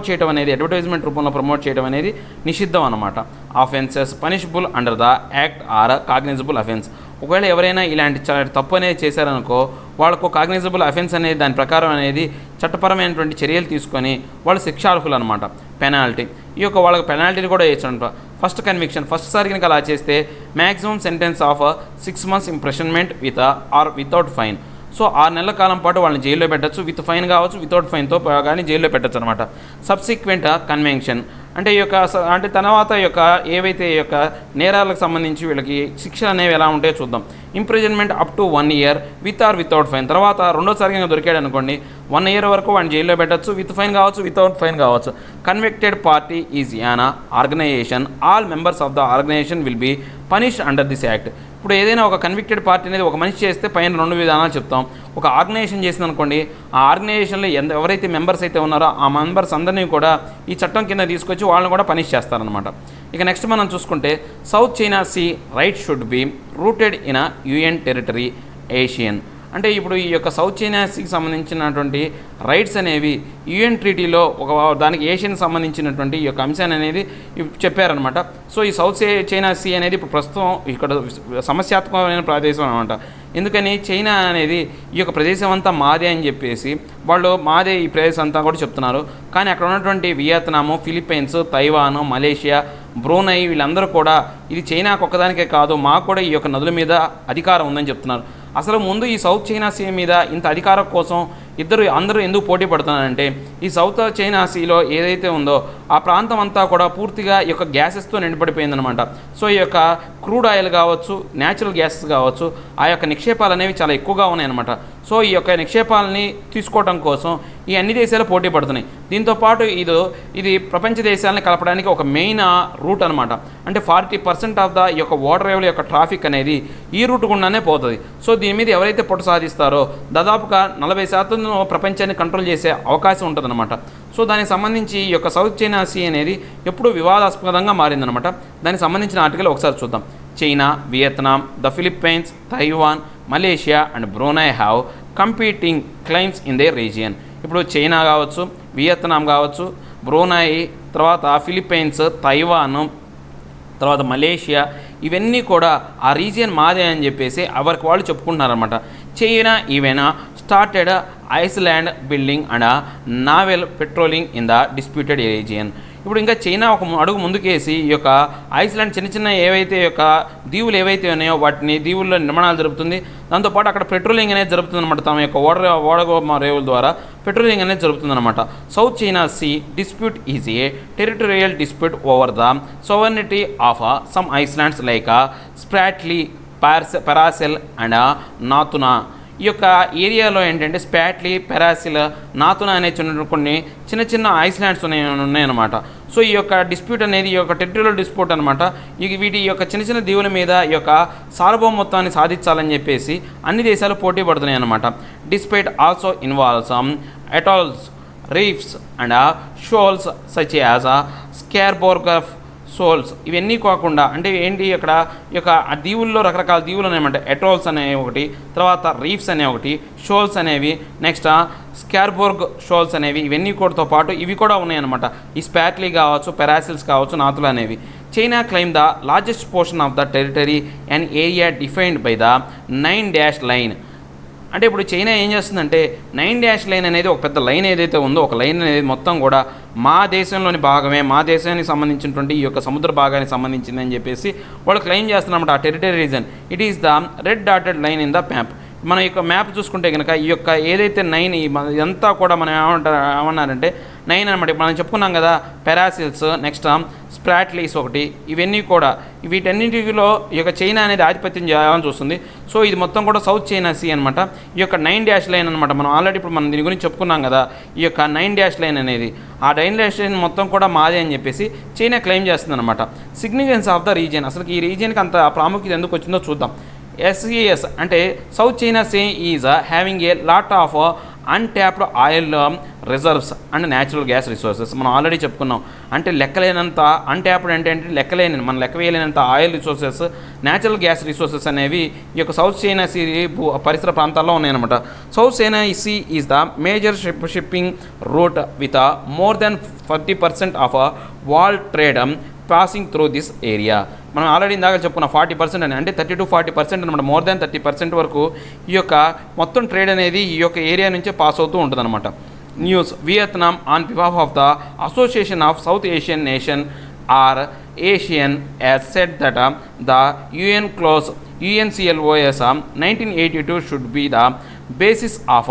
చేయడం అనేది అడ్వర్టైజ్మెంట్ రూపంలో ప్రమోట్ చేయడం అనేది నిషిద్ధం అనమాట. Offences punishable under the act are cognizable offence. ఒకవేళ ఎవరైనా ఇలాంటి తప్పు అనేది చేశారనుకో వాళ్ళకు కాగ్నిజబుల్ అఫెన్స్ అనేది దాని ప్రకారం అనేది చట్టపరమైనటువంటి చర్యలు తీసుకొని వాళ్ళు శిక్షార్హులు అనమాట. పెనాల్టీ, ఈ యొక్క వాళ్ళకి పెనాల్టీని కూడా వేయచ్చంట. ఫస్ట్ కన్విక్షన్, ఫస్ట్ సారి కనుక అలా చేస్తే maximum sentence of 6 months imprisonment with or without fine. So 6 నెలల కాలం పాటు వాళ్ళని జైల్లో పెట్టచ్చు, విత్ ఫైన్ కావచ్చు, వితౌట్ ఫైన్తో కానీ జైల్లో పెట్టచ్చు అనమాట. సబ్సిక్వెంట్ కన్వెన్షన్ అంటే ఈ యొక్క తర్వాత ఈ యొక్క ఏవైతే ఈ యొక్క నేరాలకు సంబంధించి వీళ్ళకి శిక్షలు అనేవి ఎలా ఉంటాయో చూద్దాం. Imprisonment up to 1 year with or without fine. తర్వాత రెండోసారి కనుక దొరికాడు అనుకోండి 1 year వరకు వాడిని జైల్లో పెట్టచ్చు, విత్ ఫైన్ కావచ్చు, వితౌట్ ఫైన్ కావచ్చు. Convicted party is an organisation. All members of the organisation will be punished under this act. ఇప్పుడు ఏదైనా ఒక కన్విక్టెడ్ పార్టీ అనేది ఒక మనిషి చేస్తే పైన 2 విధానాలు చెప్తాం. ఒక ఆర్గనైజేషన్ చేసింది అనుకోండి, ఆ ఆర్గనైజేషన్లో ఎవరైతే మెంబర్స్ అయితే ఉన్నారో ఆ మెంబర్స్ అందరినీ కూడా ఈ చట్టం కింద తీసుకొచ్చి వాళ్ళని కూడా పనిష్ చేస్తారనమాట. ఇక నెక్స్ట్ మనం చూసుకుంటే South China Sea right should be rooted in UN territory Asian. అంటే ఇప్పుడు ఈ యొక్క సౌత్ చైనా సీకి సంబంధించినటువంటి రైట్స్ అనేవి యుఎన్ ట్రీటీలో ఒక దానికి ఏషియన్కి సంబంధించినటువంటి ఈ యొక్క అంశాన్ని అనేది చెప్పారనమాట. సో ఈ సౌత్ చైనా సీ అనేది ఇప్పుడు ప్రస్తుతం ఇక్కడ సమస్యాత్మకమైన ప్రదేశం అనమాట. ఎందుకని చైనా అనేది ఈ యొక్క ప్రదేశం అంతా మాదే అని చెప్పేసి వాళ్ళు మాదే ఈ ప్రదేశం అంతా కూడా చెప్తున్నారు. కానీ అక్కడ ఉన్నటువంటి Vietnam, Philippines, Taiwan, Malaysia, Brunei వీళ్ళందరూ కూడా ఇది చైనాకు ఒక్కదానికే కాదు, మాకు కూడా ఈ యొక్క నదుల మీద అధికారం ఉందని చెప్తున్నారు. అసలు ముందు ఈ సౌత్ చైనా సీ మీద ఇంత అధికారం కోసం అందరూ ఎందుకు పోటీ పడుతున్నారంటే ఈ సౌత్ చైనా సీలో ఏదైతే ఉందో ఆ ప్రాంతం అంతా కూడా పూర్తిగా ఈ యొక్క గ్యాసెస్తో నిండిపడిపోయిందనమాట. సో ఈ యొక్క క్రూడ్ ఆయిల్ కావచ్చు, న్యాచురల్ గ్యాసెస్ కావచ్చు, ఆ యొక్క నిక్షేపాలు అనేవి చాలా ఎక్కువగా ఉన్నాయన్నమాట. సో ఈ యొక్క నిక్షేపాలని తీసుకోవడం కోసం ఈ అన్ని దేశాలు పోటీ పడుతున్నాయి. దీంతోపాటు ఇది ప్రపంచ దేశాలని కలపడానికి ఒక మెయిన్ రూట్ అనమాట. అంటే 40% ఆఫ్ ద ఈ యొక్క వాటర్ వేవ్ల యొక్క ట్రాఫిక్ అనేది ఈ రూట్ గుండానే పోతుంది. సో దీని మీద ఎవరైతే పట్టు సాధిస్తారో దాదాపుగా 40% ప్రపంచాన్ని కంట్రోల్ చేసే అవకాశం ఉంటుందన్నమాట. సో దానికి సంబంధించి ఈ యొక్క సౌత్ చైనా సీ అనేది ఎప్పుడూ వివాదాస్పదంగా మారిందనమాట. దానికి సంబంధించిన ఆర్టికల్ ఒకసారి చూద్దాం. China, Vietnam, the Philippines, Taiwan, Malaysia and Brunei have competing claims in their region. ఇప్పుడు చైనా కావచ్చు, వియత్నాం కావచ్చు, బ్రూనై, తర్వాత ఫిలిప్పైన్స్, తైవాన్, తర్వాత మలేషియా, ఇవన్నీ కూడా ఆ రీజియన్ మాదే అని చెప్పేసి ఎవరికి వాళ్ళు చెప్పుకుంటున్నారనమాట. China even started island building and naval patrolling in the disputed region. ఇప్పుడు ఇంకా చైనా ఒక అడుగు ముందుకేసి ఈ యొక్క ఐస్లాండ్ చిన్న ఏవైతే యొక్క దీవులు ఏవైతే ఉన్నాయో వాటిని దీవుల్లో నిర్మాణాలు జరుపుతుంది. దాంతోపాటు అక్కడ పెట్రోలింగ్ అనేది జరుపుతుంది అనమాట. తమ యొక్క ఓడగోమ రేవుల ద్వారా పెట్రోలింగ్ అనేది జరుగుతుంది అనమాట. South China Sea dispute is a territorial dispute over the sovereignty of some islands like Spratly, Paracel and Natuna. ఈ యొక్క ఏరియాలో ఏంటంటే స్పాట్లీ, పెరాసిల్, నాతునా అనే కొన్ని చిన్న ఐస్లాండ్స్ ఉన్నాయన్నమాట. సో ఈ యొక్క డిస్ప్యూట్ అనేది ఈ యొక్క టెరిటోరియల్ డిస్ప్యూట్ అనమాట. వీటి యొక్క చిన్న దీవుల మీద ఈ యొక్క సార్వభౌమత్వాన్ని సాధించాలని చెప్పేసి అన్ని దేశాలు పోటీ పడుతున్నాయి అన్నమాట. Dispute also involves atolls, reefs and shoals such as Scarborough shoals. ఇవన్నీ కాకుండా అంటే ఏంటి అక్కడ ఈ యొక్క ఆ దీవుల్లో రకరకాల దీవులు ఉన్నాయన్నమాట. ఎటాల్స్ అనేవి ఒకటి, తర్వాత రీఫ్స్ అనే ఒకటి, షోల్స్ అనేవి, నెక్స్ట్ స్కార్బోర్గ్ షోల్స్ అనేవి, ఇవన్నీ కూడాతో పాటు ఇవి కూడా ఉన్నాయన్నమాట. ఈ స్పాట్లీ కావచ్చు, పెరాసిల్స్ కావచ్చు, నాతులు అనేవి. China claim the largest portion of the territory and area defined by the 9 line. అంటే ఇప్పుడు చైనా ఏం చేస్తుందంటే 9 లైన్ అనేది ఒక పెద్ద లైన్ ఏదైతే ఉందో ఒక లైన్ అనేది మొత్తం కూడా మా దేశంలోని భాగమే, మా దేశానికి సంబంధించినటువంటి ఈ యొక్క సముద్ర భాగానికి సంబంధించిందని చెప్పేసి వాళ్ళు క్లెయిమ్ చేస్తున్నమాట. ఆ territory reason it is the red dotted line in the map. మన యొక్క మ్యాప్ చూసుకుంటే కనుక ఈ యొక్క ఏదైతే 9 ఇదంతా కూడా మనం ఏమన్నారంటే 9 అనమాట. ఇప్పుడు మనం చెప్పుకున్నాం కదా, పెరాసిల్స్, నెక్స్ట్ స్ప్రాట్లీస్ ఒకటి, ఇవన్నీ కూడా వీటన్నిటిలో ఈ యొక్క చైనా అనేది ఆధిపత్యం చేయాలని చూస్తుంది. సో ఇది మొత్తం కూడా సౌత్ చైనా సీ అనమాట. ఈ యొక్క 9 లైన్ అనమాట. మనం ఆల్రెడీ ఇప్పుడు మనం దీని గురించి చెప్పుకున్నాం కదా, ఈ యొక్క 9 లైన్ అనేది ఆ 9 లైన్ మొత్తం కూడా మాదే అని చెప్పేసి చైనా క్లెయిమ్ చేస్తుంది అనమాట. సిగ్నిఫికెన్స్ ఆఫ్ ద రీజియన్, అసలు ఈ రీజియన్కి అంత ప్రాముఖ్యత ఎందుకు వచ్చిందో చూద్దాం. SCS అంటే South China Sea is having a lot of untapped oil reserves and natural gas resources. మనం ఆల్రెడీ చెప్పుకున్నాం. అంటే లెక్కలేనంత, అన్ట్యాప్డ్ అంటే మనం లెక్క వేయలేనంత oil resources, natural gas resources అనేవి ఈ యొక్క సౌత్ చైనా సీ పరిసర ప్రాంతాల్లో ఉన్నాయన్నమాట. South China Sea is the major shipping route with more than 40% of world trade passing through this area. మనం ఆల్రెడీ ఇందాక చెప్పుకున్న 40% అని, అంటే 30-40% అనమాట. మోర్ దాన్ 30% వరకు ఈ యొక్క మొత్తం ట్రేడ్ అనేది ఈ యొక్క ఏరియా నుంచే పాస్ అవుతూ ఉంటుంది అనమాట. News Vietnam on behalf of the association of South Asian nation or Asian has said that the UNCLOS 1982 should be the basis of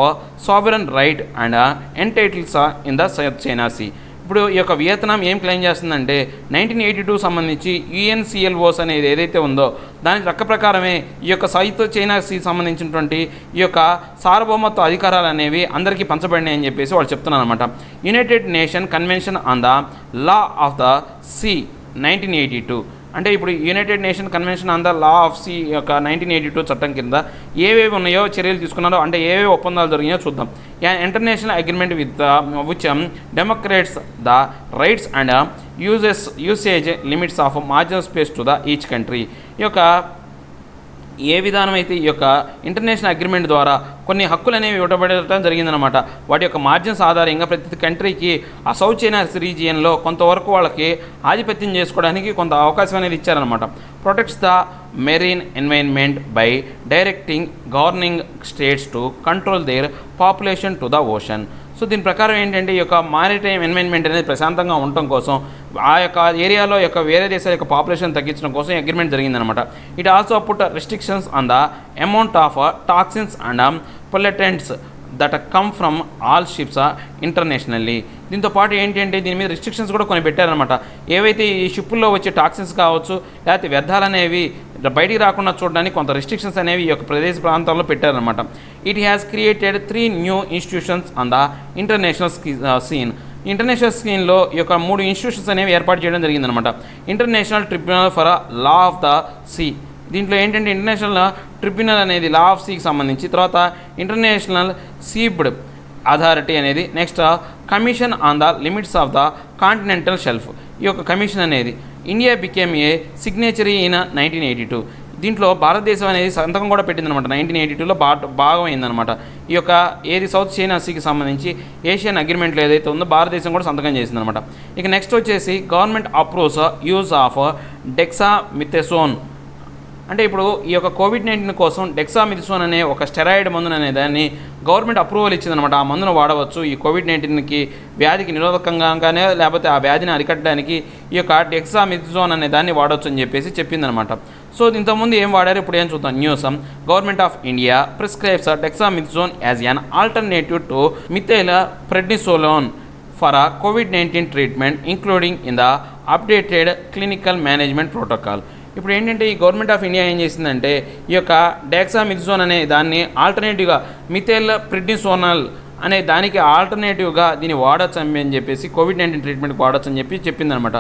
sovereign right and entitles in the South China Sea. ఇప్పుడు ఈ యొక్క Vietnam ఏం claim చేస్తుందంటే 1982 సంబంధించి UNCLOS అనేది ఏదైతే ఉందో దాని లెక్క ప్రకారమే ఈ యొక్క సౌత్ చైనా సీ సంబంధించినటువంటి ఈ యొక్క సార్వభౌమత్వ అధికారాలు అనేవి అందరికీ పంచబడినాయి అని చెప్పేసి వాళ్ళు చెప్తున్నారు అనమాట. United Nation Convention on the law of the sea 1982, అంటే ఇప్పుడు United Nation Convention on the law of the sea 1982 చట్టం కింద ఏవేవి ఉన్నాయో చర్యలు తీసుకున్నారో, అంటే ఏవేవి ఒప్పందాలు జరిగినాయో చూద్దాం. International agreement with which demarcates the rights and usage limits of marginal space to the each country. ఈ యొక్క ఏ విధానం అయితే ఈ యొక్క ఇంటర్నేషనల్ అగ్రిమెంట్ ద్వారా కొన్ని హక్కులు అనేవి ఇవ్వబడటం జరిగిందనమాట. వాటి యొక్క మార్జిన్స్ ఆధారంగా ప్రతి కంట్రీకి ఆ సౌత్ చైనా రీజియన్లో కొంతవరకు వాళ్ళకి ఆధిపత్యం చేసుకోవడానికి కొంత అవకాశం అనేది ఇచ్చారనమాట. Protects the marine environment by directing governing states to control their population to the ocean. So దీని ప్రకారం ఏంటంటే ఈ యొక్క మారిటైమ్ ఎన్వైరన్మెంట్ అనేది ప్రశాంతంగా ఉండటం కోసం ఆ యొక్క ఏరియాలో యొక్క వేరే దేశాల యొక్క పాపులేషన్ తగ్గించడం కోసం అగ్రిమెంట్ జరిగిందనమాట. It also put restrictions on the amount of toxins and pollutants that come from all ships internationally. దీంతో పాటు ఏంటంటే దీని మీద రిస్ట్రిక్షన్స్ కూడా కొన్ని పెట్టారనమాట. ఏవైతే ఈ షిప్పుల్లో వచ్చే టాక్సిన్స్ కావచ్చు, లేకపోతే వ్యర్థాలు అనేవి బయటికి రాకుండా చూడడానికి కొంత రిస్ట్రిక్షన్స్ అనేవి ఈ యొక్క ప్రదేశ ప్రాంతాల్లో పెట్టారనమాట. It has created 3 new institutions on the international scene. International స్కీన్లో ఈ యొక్క 3 ఇన్స్టిట్యూషన్స్ అనేవి ఏర్పాటు చేయడం జరిగిందనమాట. International tribunal for law of the sea. దీంట్లో ఏంటంటే ఇంటర్నేషనల్ ట్రిబ్యునల్ అనేది లా ఆఫ్ సీకి సంబంధించి, తర్వాత ఇంటర్నేషనల్ సీబ్డ్ అథారిటీ అనేది, next commission on the limits of the continental shelf. ఈ యొక్క కమిషన్ అనేది ఇండియా బికేమ్ ఏ సిగ్నేచరీ ఇన్ 1982. దీంట్లో భారతదేశం అనేది సంతకం కూడా పెట్టిందనమాట. 1982లో భాగం అయిందనమాట. ఈ యొక్క ఏది సౌత్ చైనా సీకి సంబంధించి ఏషియన్ అగ్రిమెంట్లో ఏదైతే ఉందో భారతదేశం కూడా సంతకం చేసిందనమాట. ఇక నెక్స్ట్ వచ్చేసి గవర్నమెంట్ అప్రూవ్స్ యూజ్ ఆఫ్ డెక్సామిథెసోన్. అంటే ఇప్పుడు ఈ యొక్క కోవిడ్-19 కోసం డెక్సామిథెసోన్ అనే ఒక స్టెరాయిడ్ మందును అనే దాన్ని గవర్నమెంట్ అప్రూవల్ ఇచ్చిందనమాట. ఆ మందును వాడవచ్చు ఈ కోవిడ్-19కి వ్యాధికి నిరోధకంగానే, లేకపోతే ఆ వ్యాధిని అరికట్టడానికి ఈ యొక్క డెక్సామిథెసోన్ అనే దాన్ని వాడవచ్చు అని చెప్పేసి చెప్పిందనమాట. సో ఇంతకుముందు ఏం వాడారు, ఇప్పుడు ఏం చూద్దాం. News government of India prescribes dexamethasone as an alternative to methyl prednisolone for COVID-19 treatment including in the updated clinical management protocol. ఇప్పుడు ఏంటంటే ఈ గవర్నమెంట్ ఆఫ్ ఇండియా ఏం చేసిందంటే ఈ యొక్క డెక్సామిథెసోన్ అనే దాన్ని ఆల్టర్నేటివ్గా మిథైల్ ప్రెడ్నిసోనల్ అనే దానికి ఆల్టర్నేటివ్గా దీన్ని వాడచ్చు అని చెప్పేసి COVID-19 ట్రీట్మెంట్కి వాడచ్చు అని చెప్పి చెప్పిందనమాట.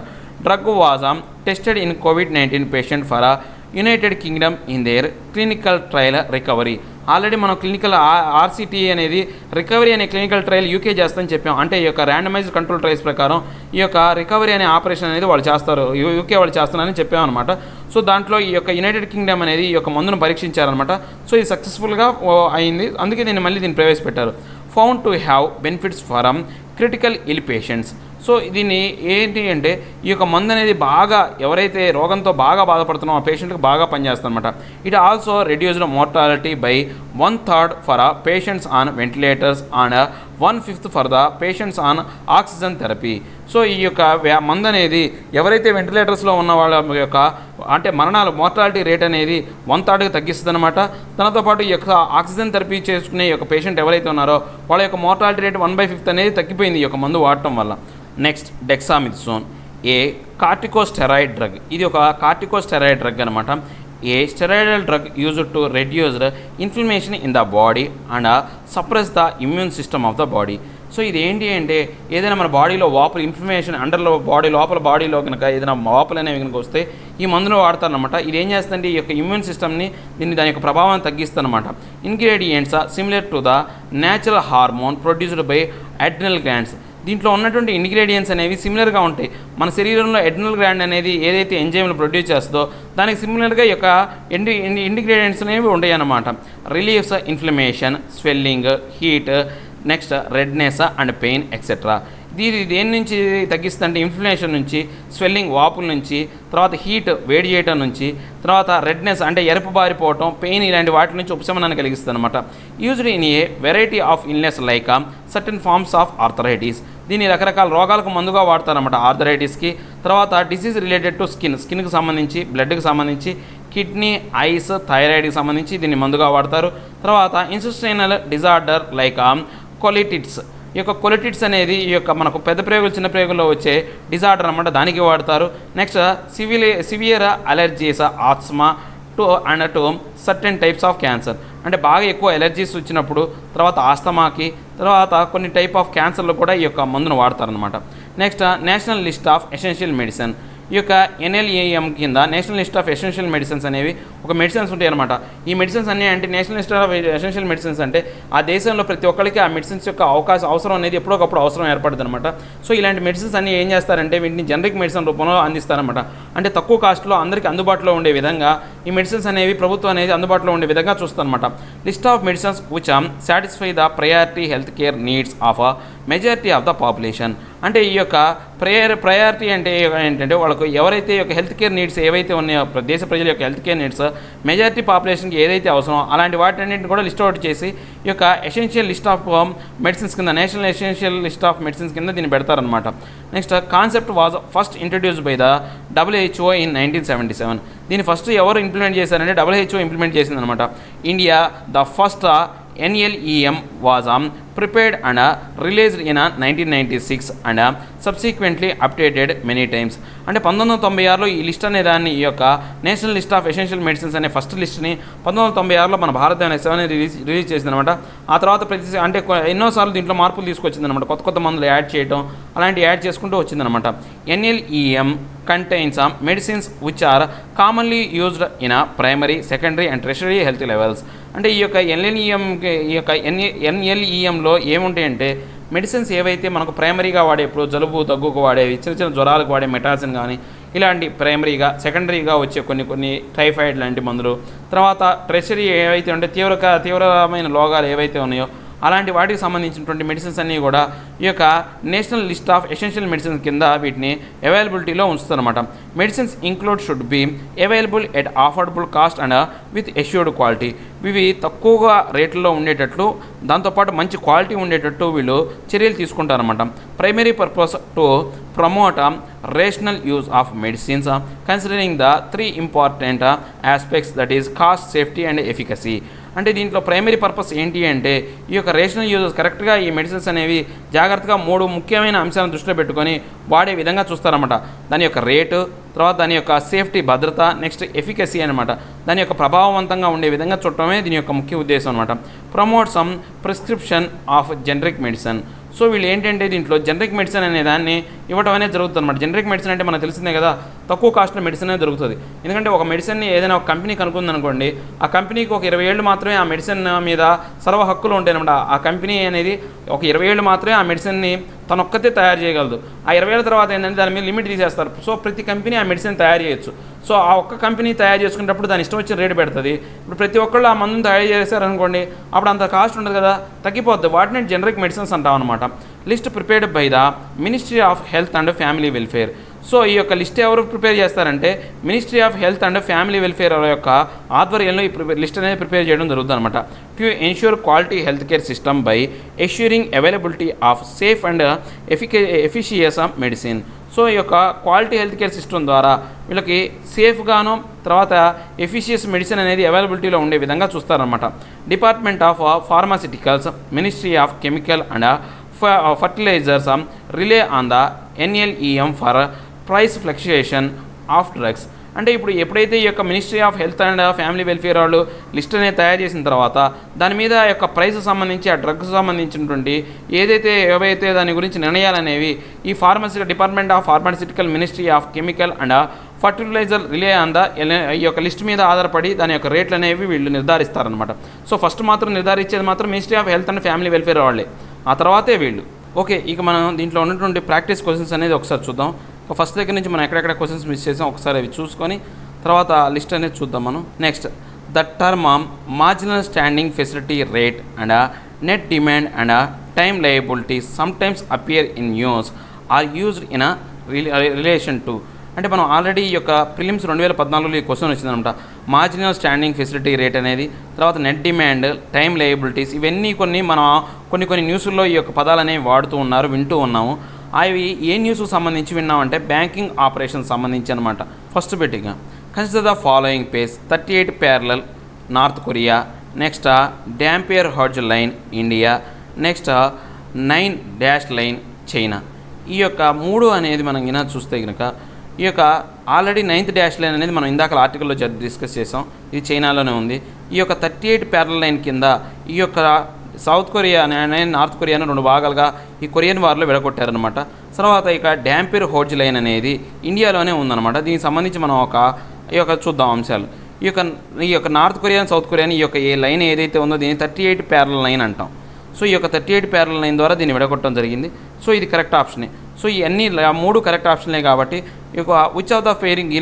Drug was tested in COVID-19 patient for United Kingdom in their clinical trial recovery. Already మనం క్లినికల్ RCT అనేది రికవరీ అనే క్లినికల్ ట్రయల్ యూకే చేస్తామని చెప్పాం. అంటే ఈ యొక్క ర్యాండమైజ్డ్ కంట్రోల్ ట్రయల్స్ ప్రకారం ఈ యొక్క రికవరీ అనే ఆపరేషన్ అనేది వాళ్ళు చేస్తారు, యూకే వాళ్ళు చేస్తున్నారని చెప్పామన్నమాట. సో దాంట్లో ఈ యొక్క యునైటెడ్ కింగ్డమ్ అనేది ఈ యొక్క మందును పరీక్షించారనమాట. సో ఇది సక్సెస్ఫుల్గా అయింది, అందుకే దీన్ని ప్రవేశపెట్టారు. Found to have benefits for critical ill patients. So దీన్ని ఏంటి అంటే ఈ యొక్క మందు అనేది బాగా ఎవరైతే రోగంతో బాగా బాధపడుతున్నారో ఆ పేషెంట్కి బాగా పనిచేస్తుందన్నమాట. It also reduced mortality by 1/3 for patients on ventilators and 1/5 for the patients on oxygen therapy. So ఈ యొక్క మందు అనేది ఎవరైతే వెంటిలేటర్స్లో ఉన్న వాళ్ళ యొక్క అంటే మరణాలు మోర్టాలిటీ రేట్ అనేది 1/3కి తగ్గిస్తుంది అనమాట. దాంతో పాటు ఈ యొక్క ఆక్సిజన్ థెరపీ చేసుకునే ఈ యొక్క పేషెంట్ ఎవరైతే ఉన్నారో వాళ్ళ యొక్క మోర్టాలిటీ రేట్ 1/5 అనేది తగ్గిపోయింది ఈ యొక్క మందు వాడటం వల్ల. Next dexamethasone a corticosteroid drug. ఇది ఒక కార్టికోస్టెరాయిడ్ డ్రగ్ అనమాట. A steroidal drug used to reduced inflammation in the body and suppress the immune system of the body. So ఇది ఏంటి అంటే ఏదైనా మన బాడీలో వాపులు ఇన్ఫ్లమేషన్ అండర్లో బాడీలో కనుక ఏదైనా వాపులు అనేవి కనుక వస్తే ఈ మందును వాడతారనమాట. ఇది ఏం చేస్తుందంటే ఈ యొక్క ఇమ్యూన్ సిస్టమ్ని దాని యొక్క ప్రభావాన్ని తగ్గిస్తుందన్నమాట. Ingredients similar to the natural hormone produced by adrenal glands. దీంట్లో ఉన్నటువంటి ఇంగ్రీడియంట్స్ అనేవి సిమిలర్గా ఉంటాయి. మన శరీరంలో అడ్రినల్ గ్లాండ్ అనేది ఏదైతే ఎంజైమ్లు ప్రొడ్యూస్ చేస్తుందో దానికి సిమిలర్గా ఈ యొక్క ఇంగ్రీడియంట్స్ అనేవి ఉంటాయి అన్నమాట. Reliefs inflammation, swelling, heat, next redness and pain etcetera. ఇది దేని నుంచి తగ్గిస్తుందంటే ఇన్ఫ్లమేషన్ నుంచి, స్వెల్లింగ్ వాపుల నుంచి, తర్వాత హీట్ వేడి చేయడం నుంచి, తర్వాత రెడ్నెస్ అంటే ఎరుపు బారిపోవటం, పెయిన్ ఇలాంటి వాటి నుంచి ఉపశమనాన్ని కలిగిస్తుంది అనమాట. Used in a variety of illness like certain forms of arthritis. దీన్ని రకరకాల రోగాలకు మందుగా వాడతారన్నమాట ఆర్థరైటిస్కి. తర్వాత డిసీజ్ రిలేటెడ్ టు స్కిన్కి సంబంధించి, బ్లడ్కి సంబంధించి, కిడ్నీ, ఐస్, థైరాయిడ్కి సంబంధించి దీన్ని మందుగా వాడతారు. తర్వాత ఇన్సెస్టైనల్ డిజార్డర్ లైక్ కొలిటిట్స్. ఈ యొక్క కొలిటిట్స్ అనేది ఈ యొక్క మనకు పెద్ద ప్రేగులు చిన్న ప్రేగుల్లో వచ్చే డిజార్డర్ అన్నమాట, దానికి వాడతారు. Next severe allergies, asthma to certain types of cancer. అంటే బాగా ఎక్కువ ఎలర్జీస్ వచ్చినప్పుడు, తర్వాత ఆస్తమాకి, తర్వాత కొన్ని టైప్ ఆఫ్ క్యాన్సర్లు కూడా ఈ యొక్క మందును వాడతారనమాట. Next national list of essential medicine. ఈ యొక్క NLEM కింద national list of essential medicines అనేవి ఒక మెడిసిన్స్ ఉంటాయి అనమాట. ఈ మెడిసిన్స్ అన్నీ అంటే national list of essential medicines అంటే ఆ దేశంలో ప్రతి ఒక్కరికి ఆ మెడిసిన్స్ యొక్క అవసరం అనేది ఎప్పుడొకప్పుడు అవసరం ఏర్పడుతుంది అనమాట. సో ఇలాంటి మెడిసిన్స్ అన్నీ ఏం చేస్తారంటే వీటిని జనరిక్ మెడిసిన్ రూపంలో అందిస్తారనమాట. అంటే తక్కువ కాస్ట్లో అందరికీ అందుబాటులో ఉండే విధంగా ఈ మెడిసిన్స్ అనేవి ప్రభుత్వం అనేది అందుబాటులో ఉండే విధంగా చూస్తారనమాట. List of medicines which satisfy the priority health care needs of majority of the population. అంటే ఈ యొక్క ప్రయారిటీ అంటే ఏంటంటే వాళ్ళకు ఎవరైతే యొక్క హెల్త్ కేర్ నీడ్స్ ఏవైతే ఉన్నాయో దేశ ప్రజల యొక్క హెల్త్ కేర్ నీడ్స్ మెజారిటీ పాపులేషన్కి ఏదైతే అవసరమో అలాంటి వాటిన్నింటిని కూడా లిస్ట్ అవుట్ చేసి ఈ యొక్క ఎసెన్షియల్ లిస్ట్ ఆఫ్ మెడిసిన్స్ కింద national essential list of medicines కింద దీన్ని పెడతారనమాట. Next concept was first introduced by the WHO in 1977. దీన్ని ఫస్ట్ ఎవరు ఇంప్లిమెంట్ చేశారంటే WHO ఇంప్లిమెంట్ చేసిందనమాట. India the first NLEM was prepared and released in 1996 and subsequently updated many times. అంటే 1996లో ఈ list అనే దాన్ని ఈ యొక్క national list of essential medicines అనే ఫస్ట్ లిస్ట్ని 1996లో మన భారత రిలీజ్ చేసిందనమాట. ఆ తర్వాత అంటే ఎన్నోసార్లు దీంట్లో మార్పులు తీసుకొచ్చిందనమాట. కొత్త మందులు యాడ్ చేయడం అలాంటివి యాడ్ చేసుకుంటూ వచ్చిందనమాట. NLEM contains medicines which are commonly used in a primary, secondary and tertiary health levels. అంటే ఈ యొక్క NLEMలో ఏముంటాయంటే మెడిసిన్స్ ఏవైతే మనకు ప్రైమరీగా వాడే ఇప్పుడు జలుబు దగ్గుకు వాడేవి చిన్న జ్వరాలకు వాడే మెటాసిన్ కానీ ఇలాంటి ప్రైమరీగా, సెకండరీగా వచ్చే కొన్ని టైఫాయిడ్ లాంటి మందులు, తర్వాత టెర్షరీ ఏవైతే ఉంటే తీవ్రమైన రోగాలు ఏవైతే ఉన్నాయో అలాంటి వాటికి సంబంధించినటువంటి మెడిసిన్స్ అన్నీ కూడా ఈ యొక్క national list of essential medicines కింద వీటిని అవైలబిలిటీలో ఉంచుతారన్నమాట. Medicines include should be available at affordable cost and with assured quality. ఇవి తక్కువగా రేట్లలో ఉండేటట్లు దాంతోపాటు మంచి క్వాలిటీ ఉండేటట్టు వీళ్ళు చర్యలు తీసుకుంటారన్నమాట. Primary purpose to promote rational use of medicines considering the 3 important aspects that is cost, safety and efficacy. అంటే దీంట్లో ప్రైమరీ పర్పస్ ఏంటి అంటే ఈ యొక్క రేషనల్ యూజర్స్ కరెక్ట్గా ఈ మెడిసిన్స్ అనేవి జాగ్రత్తగా 3 ముఖ్యమైన అంశాలను దృష్టిలో పెట్టుకొని వాడే విధంగా చూస్తారన్నమాట. దాని యొక్క రేటు, తర్వాత దాని యొక్క సేఫ్టీ భద్రత, నెక్స్ట్ ఎఫికసీ అనమాట. దాని యొక్క ప్రభావవంతంగా ఉండే విధంగా చూడటమే దీని యొక్క ముఖ్య ఉద్దేశం అనమాట. Promote some prescription of generic medicine. So వీళ్ళు ఏంటంటే దీంట్లో జనరిక్ మెడిసిన్ అనే దాన్ని ఇవ్వడం అనేది జరుగుతుంది అనమాట. జనరిక్ మెడిసిన్ అంటే మనకు తెలిసిందే కదా, తక్కువ కాస్ట్లో మెడిసిన్ అనేది దొరుకుతుంది. ఎందుకంటే ఒక మెడిసిన్ని ఏదైనా ఒక కంపెనీ కనుక్కుందనుకోండి, ఆ కంపెనీకి ఒక 20 ఏళ్ళు మాత్రమే ఆ మెడిసిన్ మీద సర్వ హక్కులు ఉంటాయి అనమాట. ఆ కంపెనీ అనేది ఒక 20 ఏళ్ళు మాత్రమే ఆ మెడిసిన్ని తనొక్కతే తయారు చేయగలదు. ఆ 20 ఏళ్ళ తర్వాత ఏంటంటే దాని మీద లిమిట్ తీసేస్తారు. సో ప్రతి కంపెనీ ఆ మెడిసిన్ తయారు చేయొచ్చు. సో ఆ ఒక్క కంపెనీ తయారు చేసుకునేటప్పుడు దాని ఇష్టం వచ్చిన రేటు పెడుతుంది. ఇప్పుడు ప్రతి ఒక్కళ్ళు ఆ మందుని తయారు చేశారనుకోండి, అప్పుడు అంత కాస్ట్ ఉండదు కదా, తగ్గిపోద్ది. వాటిని జనరిక్ మెడిసిన్స్ అంటాం అనమాట. List prepared by the ministry of health and family welfare. So ఈ యొక్క లిస్ట్ ఎవరు ప్రిపేర్ చేస్తారంటే ministry of health and family welfare యొక్క ఆధ్వర్యంలో ఈ లిస్ట్ అనేది ప్రిపేర్ చేయడం జరుగుతుంది అనమాట. To ensure quality health care system by assuring availability of safe and efficacious medicine. So ఈ యొక్క క్వాలిటీ హెల్త్ కేర్ సిస్టమ్ ద్వారా వీళ్ళకి సేఫ్గాను తర్వాత ఎఫిషియస్ మెడిసిన్ అనేది అవైలబిలిటీలో ఉండే విధంగా చూస్తారనమాట. Department of pharmaceuticals, ministry of chemical and fertilisers rely on the NLEM for price fluctuation of drugs. అంటే ఇప్పుడు ఎప్పుడైతే ఈ యొక్క ministry of health and family welfare వాళ్ళు లిస్ట్ అనేది తయారు చేసిన తర్వాత దాని మీద యొక్క ప్రైస్ సంబంధించి ఆ డ్రగ్స్ సంబంధించినటువంటి ఏవైతే దాని గురించి నిర్ణయాలు అనేవి ఈ department of pharmaceutical, ministry of chemical and fertiliser rely on the ఈ యొక్క లిస్ట్ మీద ఆధారపడి దాని యొక్క రేట్లు అనేవి వీళ్ళు నిర్ధారిస్తారనమాట. సో ఫస్ట్ మాత్రం నిర్ధారించేది మాత్రం ministry of health and family welfare వాళ్ళే, ఆ తర్వాతే వీళ్ళు. ఓకే, ఇక మనం దీంట్లో ఉన్నటువంటి ప్రాక్టీస్ క్వశ్చన్స్ అనేది ఒకసారి చూద్దాం. ఫస్ట్ దగ్గర నుంచి మనం ఎక్కడెక్కడ క్వశ్చన్స్ మిస్ చేసాం ఒకసారి అవి చూసుకొని తర్వాత లిస్ట్ అనేది చూద్దాం మనం. Next, the term marginal standing facility rate and net demand and time liability sometimes appear in news or used in relation to. అంటే మనం ఆల్రెడీ ఈ యొక్క ప్రిలిమ్స్ 2014లో ఈ క్వశ్చన్ వచ్చిందనమాట. మార్జినల్ స్టాండింగ్ ఫెసిలిటీ రేట్ అనేది, తర్వాత నెట్ డిమాండ్, టైమ్ లయబిలిటీస్, ఇవన్నీ మనం కొన్ని న్యూస్ల్లో ఈ యొక్క పదాలు అనేవి వాడుతూ ఉన్నారు, వింటూ ఉన్నాము. అవి ఏ న్యూస్కి సంబంధించి విన్నామంటే బ్యాంకింగ్ ఆపరేషన్ సంబంధించి అనమాట. First betting consider the following pairs 38 parallel North Korea, next Dampier Hodges line India, next 9 dash line China. ఈ యొక్క 3 అనేది మనం గిన చూస్తే కనుక ఈ యొక్క ఆల్రెడీ 9th డాష్ లైన్ అనేది మనం ఇందాక ఆర్టికల్లో డిస్కస్ చేసాం, ఇది చైనాలోనే ఉంది. ఈ యొక్క 38 ప్యారలల్ లైన్ కింద ఈ యొక్క సౌత్ కొరియా నార్త్ కొరియాను 2 భాగాలుగా ఈ కొరియన్ వార్లో విడగొట్టారనమాట. తర్వాత ఇక డాంపియర్ హోర్జ్ లైన్ అనేది ఇండియాలోనే ఉందన్నమాట. దీనికి సంబంధించి మనం ఈ యొక్క చూద్దాం అంశాలు. ఈ యొక్క నార్త్ కొరియా సౌత్ కొరియాని ఈ యొక్క ఏ లైన్ ఏదైతే ఉందో దీన్ని 38 ప్యారలల్ లైన్ అంటాం. సో ఈ యొక్క 38 ప్యారలల్ లైన్ ద్వారా దీన్ని విడగొట్టడం జరిగింది. సో ఇది కరెక్ట్ ఆప్షనే. సో ఇవన్నీ 3 కరెక్ట్ ఆప్షన్లే కాబట్టి ఈ యొక్క which of the pairing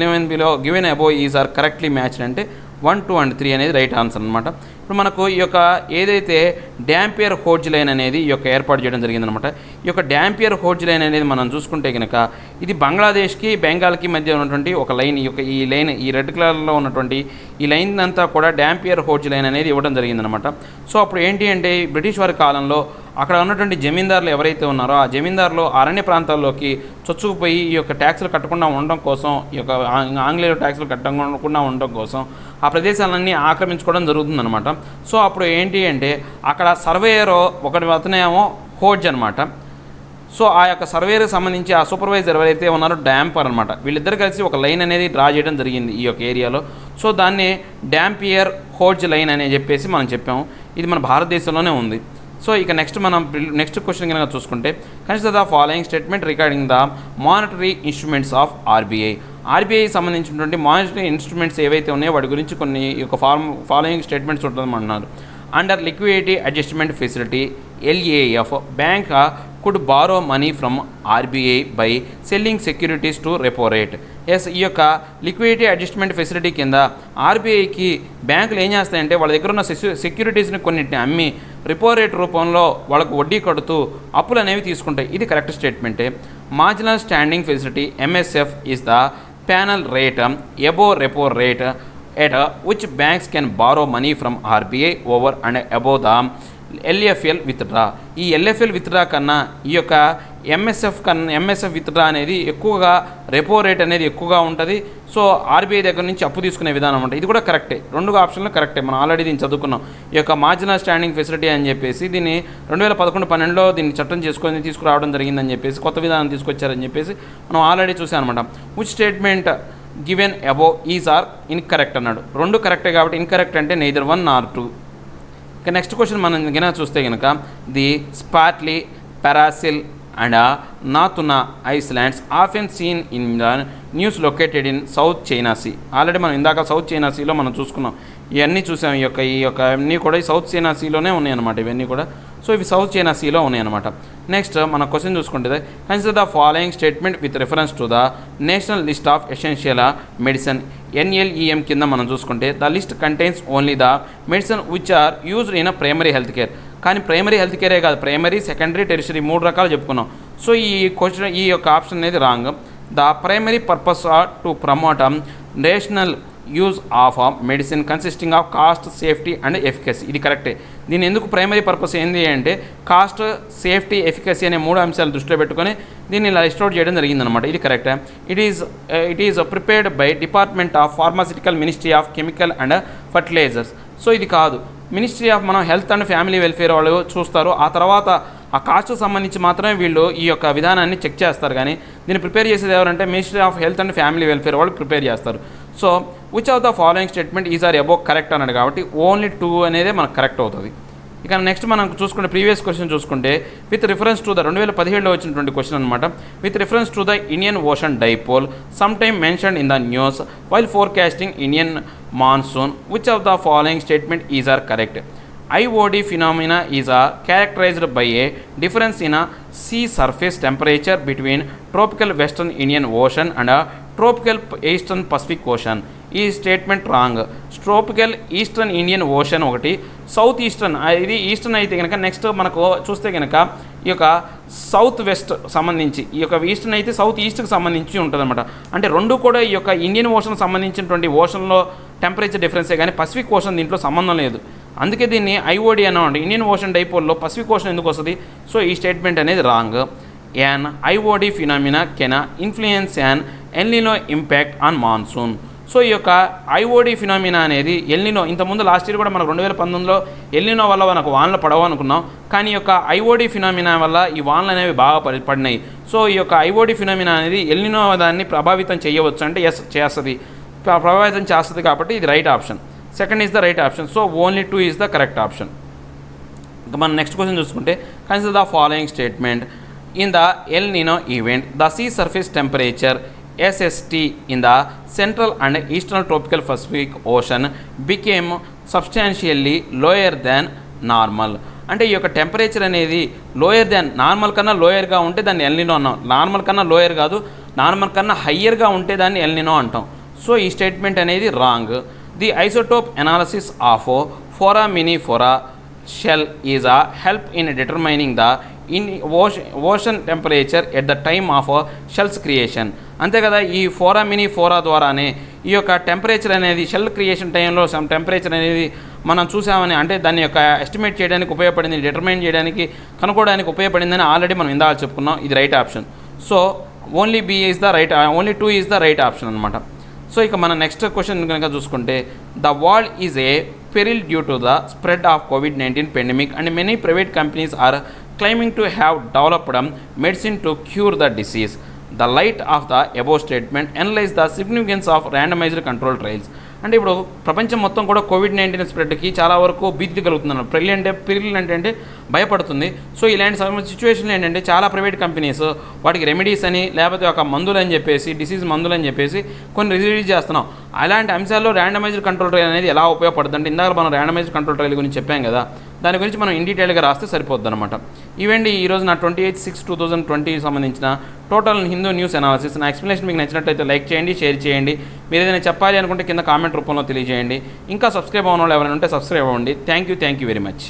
given above is or correctly matched అంటే 1, 2 and 3 అనేది రైట్ ఆన్సర్ అనమాట. ఇప్పుడు మనకు ఈ యొక్క ఏదైతే డాంపియర్ హోర్జ్ లైన్ అనేది ఈ యొక్క ఏర్పాటు చేయడం జరిగిందనమాట. ఈ యొక్క డాంపియర్ హోర్జ్ లైన్ అనేది మనం చూసుకుంటే కనుక ఇది బంగ్లాదేశ్కి బెంగాల్కి మధ్య ఉన్నటువంటి ఒక లైన్. ఈ లైన్ ఈ రెడ్ కలర్లో ఉన్నటువంటి ఈ లైన్ అంతా కూడా డాంపియర్ హోర్జ్ లైన్ అనేది ఇవ్వడం జరిగిందనమాట. సో అప్పుడు ఏంటి అంటే బ్రిటిష్ వారి కాలంలో అక్కడ ఉన్నటువంటి జమీందారులు ఎవరైతే ఉన్నారో ఆ జమీందారులు అరణ్య ప్రాంతాల్లోకి చొచ్చుకుపోయి ఈ యొక్క ట్యాక్సులు కట్టకుండా ఉండడం కోసం, ఈ యొక్క ఆంగ్లేయులు ట్యాక్సులు కట్టకుండా ఉండడం కోసం ఆ ప్రదేశాలన్నీ ఆక్రమించుకోవడం జరుగుతుందన్నమాట. సో అప్పుడు ఏంటి అంటే అక్కడ సర్వేయర్ అతనేమో హోర్జ్ అనమాట. సో ఆ యొక్క సర్వేయర్కి సంబంధించి ఆ సూపర్వైజర్ ఎవరైతే ఉన్నారో డాంపర్ అనమాట. వీళ్ళిద్దరు కలిసి ఒక లైన్ అనేది డ్రా చేయడం జరిగింది ఈ యొక్క ఏరియాలో. సో దాన్ని డాంపియర్ హోర్జ్ లైన్ అని చెప్పేసి మనం చెప్పాము. ఇది మన భారతదేశంలోనే ఉంది. సో ఇక నెక్స్ట్ క్వశ్చన్ కనుక చూసుకుంటే consider the following statement regarding the monetary instruments of RBI. RBI సంబంధించినటువంటి మానిటరీ ఇన్స్ట్రుమెంట్స్ ఏవైతే ఉన్నాయో వాటి గురించి కొన్ని యొక్క ఫాలోయింగ్ స్టేట్మెంట్స్ ఉంటుందన్నారు. Under liquidity adjustment facility LAF, bank could borrow money from RBI by selling securities to repo rate. ఈ యొక్క లిక్విడిటీ అడ్జస్ట్మెంట్ ఫెసిలిటీ కింద ఆర్బీఐకి బ్యాంకులు ఏం చేస్తాయంటే వాళ్ళ దగ్గర ఉన్న సెక్యూరిటీస్ని కొన్నిటిని అమ్మి రిపో రేట్ రూపంలో వాళ్ళకు వడ్డీ కడుతూ అప్పులు అనేవి తీసుకుంటాయి. ఇది కరెక్ట్ స్టేట్మెంటే. Marginal standing facility MSF is the penal rate above repo rate at which banks can borrow money from RBI over and above the LFL withdraw. ఈ LFL విత్డ్రా కన్నా ఈ యొక్క MSF విత్డ్రా అనేది ఎక్కువగా రెపో రేట్ అనేది ఎక్కువగా ఉంటుంది. So RBI దగ్గర నుంచి అప్పు తీసుకునే విధానం ఉంటుంది. ఇది కూడా కరెక్టే. 2 ఆప్షన్లు కరెక్టే. మనం ఆల్రెడీ దీన్ని చదువుకున్నాం. ఈ యొక్క మార్జినల్ స్టాండింగ్ ఫెసిలిటీ అని చెప్పేసి దీన్ని 2011-12లో దీన్ని చట్టం తీసుకురావడం జరిగిందని చెప్పేసి కొత్త విధానం తీసుకొచ్చారని చెప్పేసి మనం ఆల్రెడీ చూసాం అనమాట. Which statement given above is or incorrect అన్నాడు. 2 కరెక్టే కాబట్టి ఇన్కరెక్ట్ అంటే నెయిదర్ 1 nor 2. ఇక నెక్స్ట్ క్వశ్చన్ మనం కనుక చూస్తే కనుక the Spratly, Paracel and Natuna islands often seen in the news located in South China Sea. Already మనం ఇందాక సౌత్ చైనా సీలో మనం చూసుకున్నాం. ఇవన్నీ చూసాం. ఈ యొక్క అన్నీ కూడా ఈ సౌత్ చైనా సీలోనే ఉన్నాయన్నమాట. ఇవన్నీ కూడా సో ఇవి సౌత్ చైనా సీలో ఉన్నాయన్నమాట. నెక్స్ట్ మన క్వశ్చన్ చూసుకుంటే consider the following statement with reference to the national list of essential medicine NLEM కింద మనం చూసుకుంటే the list contains only the medicine which are used in primary health care. కానీ primary health కేరే కాదు, primary, secondary, tertiary 3 రకాలు చెప్పుకున్నాం. So ఈ యొక్క ఆప్షన్ అనేది wrong. The primary purpose to promote rational use of medicine consisting of cost, safety and efficacy. ఇది కరెక్టే. దీని ఎందుకు ప్రైమరీ పర్పస్ ఏంది అంటే కాస్ట్, సేఫ్టీ, ఎఫికసీ అనే 3 అంశాలు దృష్టిలో పెట్టుకొని దీన్ని ఇలా లిస్ట్ అవుట్ చేయడం జరిగిందనమాట. ఇది కరెక్టే. It is prepared by department of pharmaceutical ministry of chemical and fertilisers. So ఇది కాదు. మినిస్ట్రీ ఆఫ్ మనం హెల్త్ అండ్ ఫ్యామిలీ వెల్ఫేర్ వాళ్ళు చూస్తారు. ఆ తర్వాత ఆ కాస్ట్కు సంబంధించి మాత్రమే వీళ్ళు ఈ యొక్క విధానాన్ని చెక్ చేస్తారు. కానీ దీన్ని ప్రిపేర్ చేసేది ఎవరంటే ministry of health and family welfare వాళ్ళు ప్రిపేర్ చేస్తారు. So which of the following statement is or above correct అన్నాడు కాబట్టి ఓన్లీ 2 అనేది మనకు కరెక్ట్ అవుతుంది. ఇక నెక్స్ట్ మనం చూసుకుంటే ప్రీవియస్ క్వశ్చన్ చూసుకుంటే విత్ రిఫరెన్స్ టు ద 2017లో వచ్చినటువంటి క్వశ్చన్ అనమాట. With reference to the Indian ocean dipole some time mentioned in the news while forecasting Indian monsoon which of the following statement is or correct. IOD phenomena is characterized by a difference in sea surface temperature between tropical western Indian Ocean and tropical eastern Pacific Ocean. ఈ statement wrong. Tropical eastern Indian ocean ఒకటి, south eastern ఇది eastern అయితే కనుక next మనకు చూస్తే కనుక ఈ యొక్క సౌత్ వెస్ట్ సంబంధించి ఈ యొక్క ఈస్టర్న్ అయితే సౌత్ ఈస్ట్కి సంబంధించి ఉంటుందన్నమాట. అంటే 2 కూడా ఈ యొక్క ఇండియన్ ఓషన్ సంబంధించినటువంటి ఓషన్లో టెంపరేచర్ డిఫరెన్సే కానీ పసిఫిక్ ఓషన్ దీంట్లో సంబంధం లేదు. అందుకే దీన్ని IOD అన్నమాట. ఇండియన్ ఓషన్ డైపోల్లో పసిఫిక్ ఓషన్ ఎందుకు వస్తుంది? సో ఈ స్టేట్మెంట్ అనేది wrong. An IOD phenomena can influence an El Niño impact on monsoon. So ఈ యొక్క IOD ఫినామినా అనేది ఎల్నినో ఇంతకుముందు లాస్ట్ ఇయర్ కూడా మనకు 2019లో ఎల్నినో వల్ల మనకు వానలు పడవు అనుకున్నాం. కానీ ఈ యొక్క IOD ఫినామినా వల్ల ఈ వానలు అనేవి బాగా పడినాయి. సో ఈ యొక్క IOD ఫినామినా అనేది ఎల్నినో దాన్ని ప్రభావితం చేయవచ్చు అంటే ఎస్ చేస్తుంది, ప్రభావితం చేస్తుంది. కాబట్టి ఇది right option. Second is the right option. So only 2 is the correct option. ఇంకా మనం నెక్స్ట్ క్వశ్చన్ చూసుకుంటే consider the following statement In the El Nino event, the sea surface temperature SST in the central and eastern tropical Pacific Ocean became substantially lower than normal. అంటే ఈ యొక్క temperature అనేది lower దాన్ normal కన్నా లోయర్గా ఉంటే దాన్ని El Niño అన్నాం. Normal కన్నా lower కాదు, నార్మల్ కన్నా హయ్యర్గా ఉంటే దాన్ని ఎల్నినో అంటాం. సో ఈ స్టేట్మెంట్ అనేది wrong. The isotope analysis of foraminifera shell is a help in determining the ocean temperature at the time of shells creation. అంతే కదా, ఈ ఫోరా ద్వారానే ఈ యొక్క టెంపరేచర్ అనేది షెల్ క్రియేషన్ టైంలో సమ్ టెంపరేచర్ అనేది మనం చూసామని, అంటే దాని యొక్క ఎస్టిమేట్ చేయడానికి ఉపయోగపడింది, డిటర్మైన్ చేయడానికి, కనుక్కోవడానికి ఉపయోగపడిందని ఆల్రెడీ మనం ఇందాక చెప్పుకున్నాం. ఇది right option. So only B is the right, only 2 is the right option అనమాట. సో ఇక మన నెక్స్ట్ క్వశ్చన్ కనుక చూసుకుంటే, the world is a peril due to the spread of COVID-19 pandemic and many private companies are claiming to have developed medicine to cure the disease. The light of the above statement analyze the significance of randomized control trials. అంటే ఇప్పుడు ప్రపంచం మొత్తం కూడా COVID-19 స్ప్రెడ్కి చాలా వరకు భీతి కలుగుతుంది. Peril అంటే భయపడుతుంది. సో ఇలాంటి సిచ్యువేషన్లో ఏంటంటే చాలా ప్రైవేట్ కంపెనీస్ వాటికి రెమెడీస్ అని, లేకపోతే ఒక మందులు అని చెప్పేసి, డిసీజ్ మందులు అని చెప్పేసి కొన్ని రిలీజ్ చేస్తున్నాం. అలాంటి అంశాల్లో ర్యాండమైజ్డ్ కంట్రోల్ ట్రయల్ అనేది ఎలా ఉపయోగపడుతుంది అంటే, ఇందాక మనం ర్యాండమైజ్డ్ కంట్రోల్ ట్రయల్ గురించి చెప్పాం కదా, దాని గురించి మనం ఇన్ డీటెయిల్గా రాస్తే సరిపోద్ది అనమాట. ఇవండి ఈరోజు నా 28/6/2020 సంబంధించిన టోటల్ హిందూ న్యూస్ అనాలిసిస్. నా ఎక్స్ప్లెనేషన్ మీకు నచ్చినట్లయితే లైక్ చేయండి, షేర్ చేయండి. మీరు ఏదైనా చెప్పాలి అనుకుంటే కింద కామెంట్ రూపంలో తెలియజేయండి. ఇంకా సబ్స్క్రైబ్ అవ్వని వాళ్ళు ఎవరైనా ఉంటే సబ్స్క్రైబ్ అవ్వండి. Thank you very much.